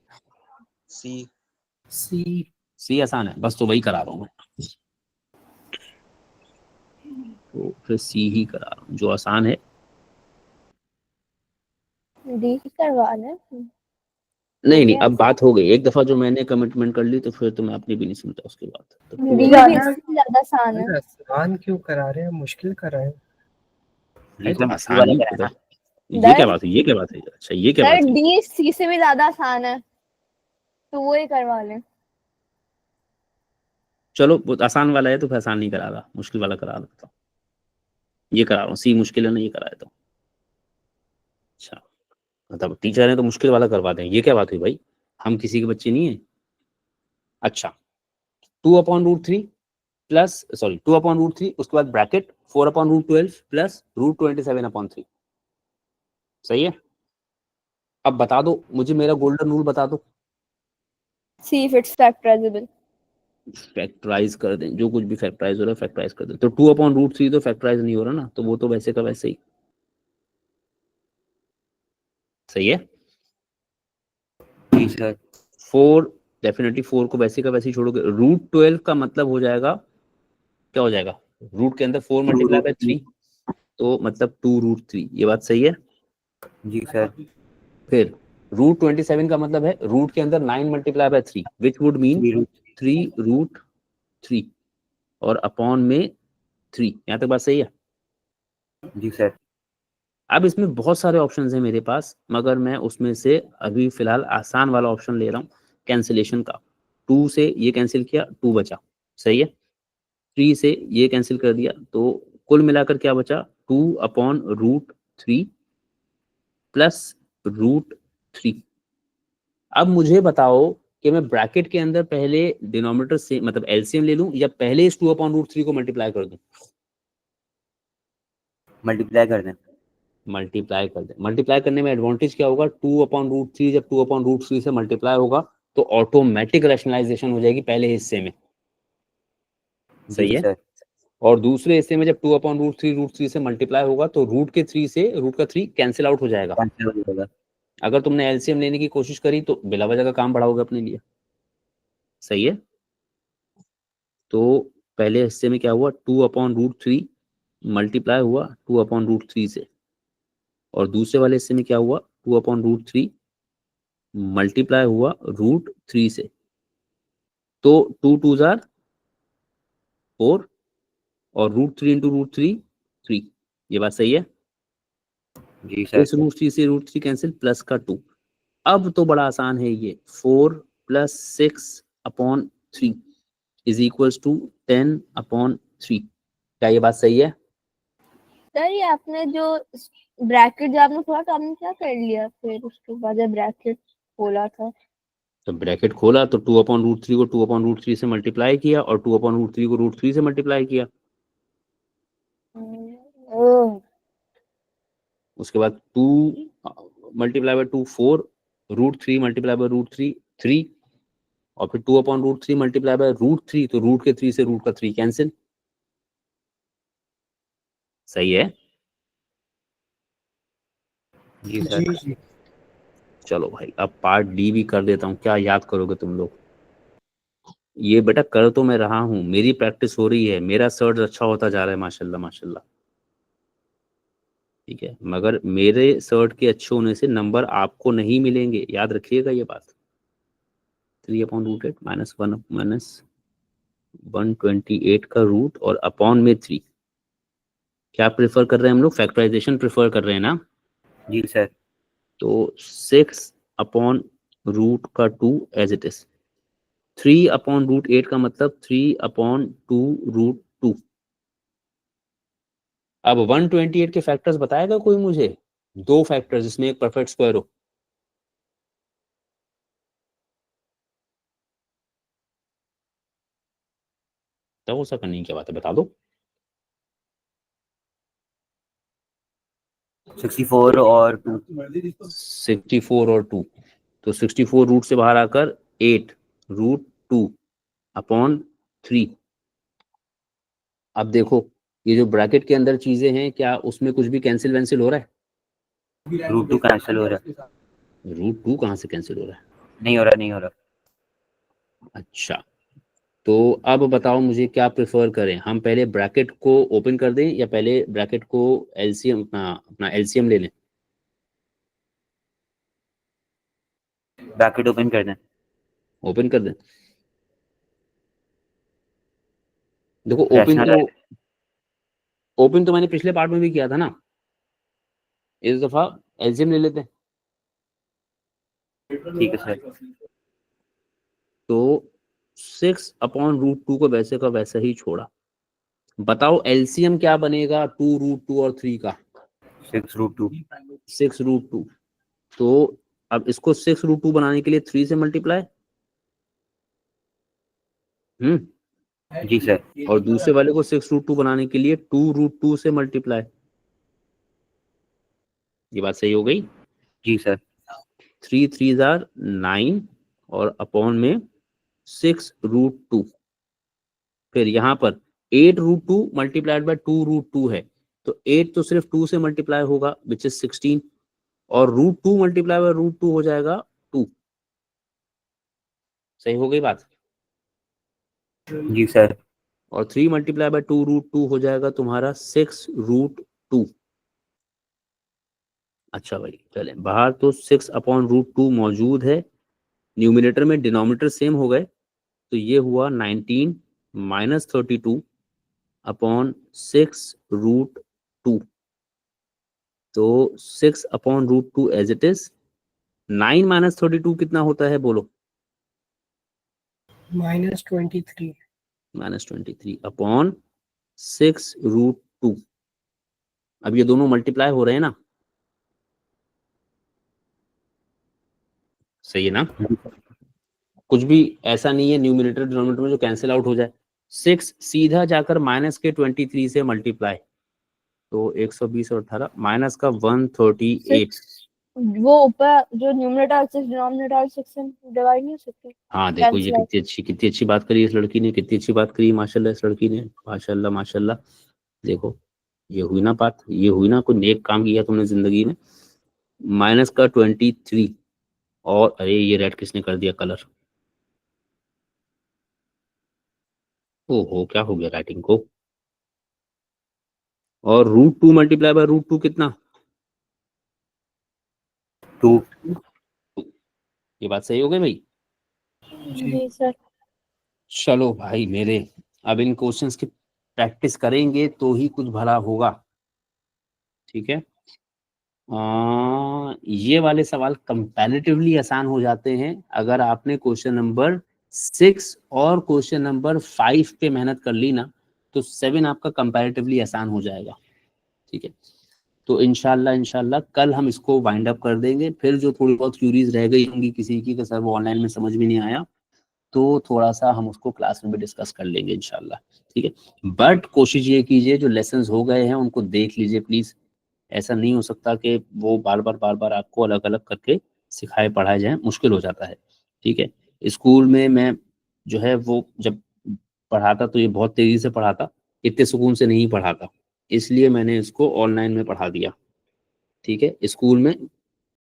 सी। सी। सी आसान है, बस तो वही करा रहा हूँ मैं, तो फिर सी ही करा रहा हूँ जो आसान है। डी करवाना है। नहीं नहीं, गया। अब बात हो गई, एक दफा जो मैंने कमिटमेंट कर ली तो फिर तो मैं अपनी भी नहीं सुनता उसके बाद। तो डी तो भी जाना। इससे ज्यादा आसान है। सर आसान क्यों करा रहे हैं, मुश्किल करा रहे हैं। अरे सर तो मुश्किल आसान वाला ही कराना। पता, ये क्या सर बात है, ये क्या बात है, अच्छा ये क्या सर बात है? डी सी से भी ज्यादा आसान है, तो वो ही करवा लें। चलो वो आसान वाला है तो फिर आसान नहीं करा रहा, मुश्किल वाला करा देता हूँ, ये करा रहा हूँ, सी मुश्किल है ना, ये करा देता हूँ। अच्छा मतलब टीचर ने तो मुश्किल वाला करवा दें, ये क्या बात हुई भाई, हम किसी के बच्चे नहीं है। अच्छा 2/√3 प्लस, सॉरी 2/√3, उसके बाद ब्रैकेट 4/√12 प्लस √27/3। सही है। अब बता दो मुझे, मेरा गोल्डन रूल बता दो। See if it's factorisable. Factorise कर दें, जो कुछ भी फैक्टराइज हो रहा है फैक्टराइज कर दें। तो 2/√3 तो फैक्टराइज नहीं हो रहा ना, तो वो तो वैसे का वैसे ही सही है। जी सर। 4 डेफिनेटली 4 को वैसे का वैसे ही छोड़ोगे। √12 का मतलब हो जाएगा, क्या हो जाएगा, रूट के अंदर 4 मल्टीप्लाई बाय 3, तो मतलब 2√3, ये बात सही है। जी सर। फिर √27 का मतलब है रूट के अंदर 9 multiply by 3 which would mean 3√3 और अपॉन में 3। यहाँ तक बात सही है। जी सर। अब इसमें बहुत सारे ऑप्शंस हैं मेरे पास, मगर मैं उसमें से अभी फिलहाल आसान वाला ऑप्शन ले रहा हूँ, कैंसिलेशन का। 2 से ये कैंसिल किया, 2 बचा, सही है। 3 से ये कैंसिल कर दिया, तो कुल मिलाकर क्या बचा, 2/√3 प्लस √3। अब मुझे बताओ कि मैं ब्रैकेट के अंदर पहले डिनोमिनेटर से मतलब एलसीएम ले लूं या पहले इस 2/√3 को मल्टीप्लाई कर दूं? मल्टीप्लाई कर दें। मल्टीप्लाई कर दें। मल्टीप्लाई करने में एडवांटेज क्या होगा, 2/√3 जब 2/√3 से मल्टीप्लाई होगा तो ऑटोमेटिक रैशनलाइजेशन हो जाएगी पहले हिस्से में, जी सही है। सर। और दूसरे हिस्से में जब 2/√3 √3 से मल्टीप्लाई होगा तो रूट का 3 कैंसिल आउट हो जाएगा। कैंसिल हो जाएगा। अगर तुमने एलसीएम लेने की कोशिश करी तो बिला वजह का काम बढ़ाओगे अपने लिए, सही है। तो पहले हिस्से में क्या हुआ, 2/√3 मल्टीप्लाई हुआ 2/√3 से, और दूसरे वाले हिस्से में क्या हुआ, 2/√3 मल्टीप्लाई हुआ √3 से। तो 2 2 जार 4 और √3 इंटू √3 3, ये बात सही है। जी सर। इस √3 से √3 कैंसिल, प्लस का 2। अब तो बड़ा आसान है ये, 4 + 6/3 इज इक्वल्स टू 10/3। क्या ये बात सही है? सर ये आपने जो ब्रैकेट जो आपने खोला, तो आपने क्या कर लिया फिर उसके बाद जब ब्रैकेट खोला था? तो ब्रैकेट खोला तो 2/√3 को 2/√3 से मल्टीप्लाई किया और 2/√3 को √3 से मल्टीप्लाई किया। ओह। उसके बाद 2 मल्टीप्लाई बाय 2 4, √3 मल्टीप्लाई बाय √3 3, और फिर 2/√3 मल्टीप्लाई बाय √3, तो रूट के 3 से रूट का 3 कैंसिल, सही है। जी जी सर। जी। चलो भाई अब पार्ट डी भी कर देता हूँ, क्या याद करोगे तुम लोग? ये बेटा कर तो मैं रहा हूँ, मेरी प्रैक्टिस हो रही है, मेरा सर्च अच्छा होता जा रहा है माशाल्लाह माशाल्लाह, ठीक है। मगर मेरे सर्ट के अच्छे होने से नंबर आपको नहीं मिलेंगे, याद रखिएगा ये बात। 3/√8 -128 का रूट और अपॉन में 3। क्या प्रेफर कर रहे हैं हम लोग, फैक्टराइजेशन प्रेफर कर रहे हैं ना। जी सर। तो 6/√2 एज इट इज, 3/√8 का मतलब 3/2√2। अब 128 के फैक्टर्स बताएगा कोई मुझे, दो फैक्टर्स जिसमें एक परफेक्ट स्क्वायर हो। तो वो सब करने की क्या बात है, बता दो। 64 और 2। 64 और 2, तो 64 रूट से बाहर आकर 8√2/3। अब देखो ये जो ब्रैकेट के अंदर चीजें हैं, क्या उसमें कुछ भी कैंसिल वैंसिल हो रहा है? √2 कैंसिल हो रहा है। √2 कहाँ से कैंसिल हो रहा है? नहीं हो रहा, नहीं हो रहा। अच्छा, तो अब बताओ मुझे क्या प्रेफर करें, हम पहले ब्रैकेट को ओपन कर दें या पहले ब्रैकेट को एलसीएम अपना एलसीएम ले लें? ब्रैकेट ओपन कर दें। ओपन कर दें। देखो रैशनल ओपन तो मैंने पिछले पार्ट में भी किया था ना, इस दफा एलसीएम ले लेते हैं। ठीक है सर। तो 6/√2 को वैसे का वैसा ही छोड़ा। बताओ एलसीएम क्या बनेगा 2√2 और 3 का? 6√2। 6√2। तो अब इसको 6√2 बनाने के लिए 3 से मल्टीप्लाई। जी सर। और दूसरे वाले को 6√2 बनाने के लिए 2√2 से मल्टीप्लाई। ये बात सही हो गई? जी सर। 3 3 आर 9 और अपॉन में 6√2। फिर यहाँ पर 8√2 मल्टीप्लाइड बाय 2√2 है, तो 8 तो सिर्फ 2 से मल्टीप्लाई होगा विच इज 16, और √2 मल्टीप्लाई बाय √2 हो जाएगा 2। सही हो गई बात? जी सर। और 3 मल्टीप्लाई बाय 2√2 हो जाएगा तुम्हारा 6√2। अच्छा भाई चले, बाहर तो 6/√2 मौजूद है, न्यूमिनेटर में डिनोमिनेटर सेम हो गए, तो ये हुआ 19 - 32/6√2। तो 6/√2 एज इट इज। 9 - 32 कितना होता है बोलो? -23। -23/6√2। अब ये दोनों मल्टीप्लाई हो रहे हैं ना, सही है ना? कुछ भी ऐसा नहीं है न्यूमिनेटर डिनोमिनेटर में जो कैंसिल आउट हो जाए। 6 सीधा जाकर -23 से मल्टीप्लाई, तो 120 और 18 माइनस का 138। वो ऊपर जो न्यूमरेटर 6 डिनोमिनेटर 6 से डिवाइड नहीं हो सकते? हाँ देखो ये Cancel कितनी अच्छी बात करी इस लड़की ने, कितनी अच्छी बात करी माशाल्लाह इस लड़की ने, माशाल्लाह माशाल्लाह। देखो ये हुई ना बात, ये हुई ना, कोई नेक काम किया तुमने जिंदगी में। माइनस का 23, और अरे ये रेड किसने कर दिया कलर? ओहो क्या हो गया राइटिंग को? और √2 मल्टीप्लाई बाय √2 कितना? 2। ये बात सही हो गई भाई? जी सर। चलो भाई मेरे, अब इन क्वेश्चंस की प्रैक्टिस करेंगे तो ही कुछ भला होगा, ठीक है? ये वाले सवाल कंपैरेटिवली आसान हो जाते हैं अगर आपने क्वेश्चन नंबर 6 और क्वेश्चन नंबर 5 पे मेहनत कर ली ना, तो 7 आपका कंपैरेटिवली आसान हो जाएगा, ठीक है? तो इंशाल्लाह कल हम इसको वाइंड अप कर देंगे। फिर जो थोड़ी बहुत क्यूरीज रह गई होंगी किसी की कि सर वो ऑनलाइन में समझ में नहीं आया, तो थोड़ा सा हम उसको क्लास में भी डिस्कस कर लेंगे इंशाल्लाह, ठीक है? बट कोशिश ये कीजिए जो लेसन्स हो गए हैं उनको देख लीजिए प्लीज। ऐसा नहीं हो सकता कि वो बार बार आपको अलग अलग करके सिखाए पढ़ाए जाए, मुश्किल हो जाता है, ठीक है? स्कूल में मैं जो है वो जब पढ़ाता तो ये बहुत तेजी से पढ़ाता, इतने सुकून से नहीं पढ़ाता, इसलिए मैंने इसको ऑनलाइन में पढ़ा दिया, ठीक है? स्कूल में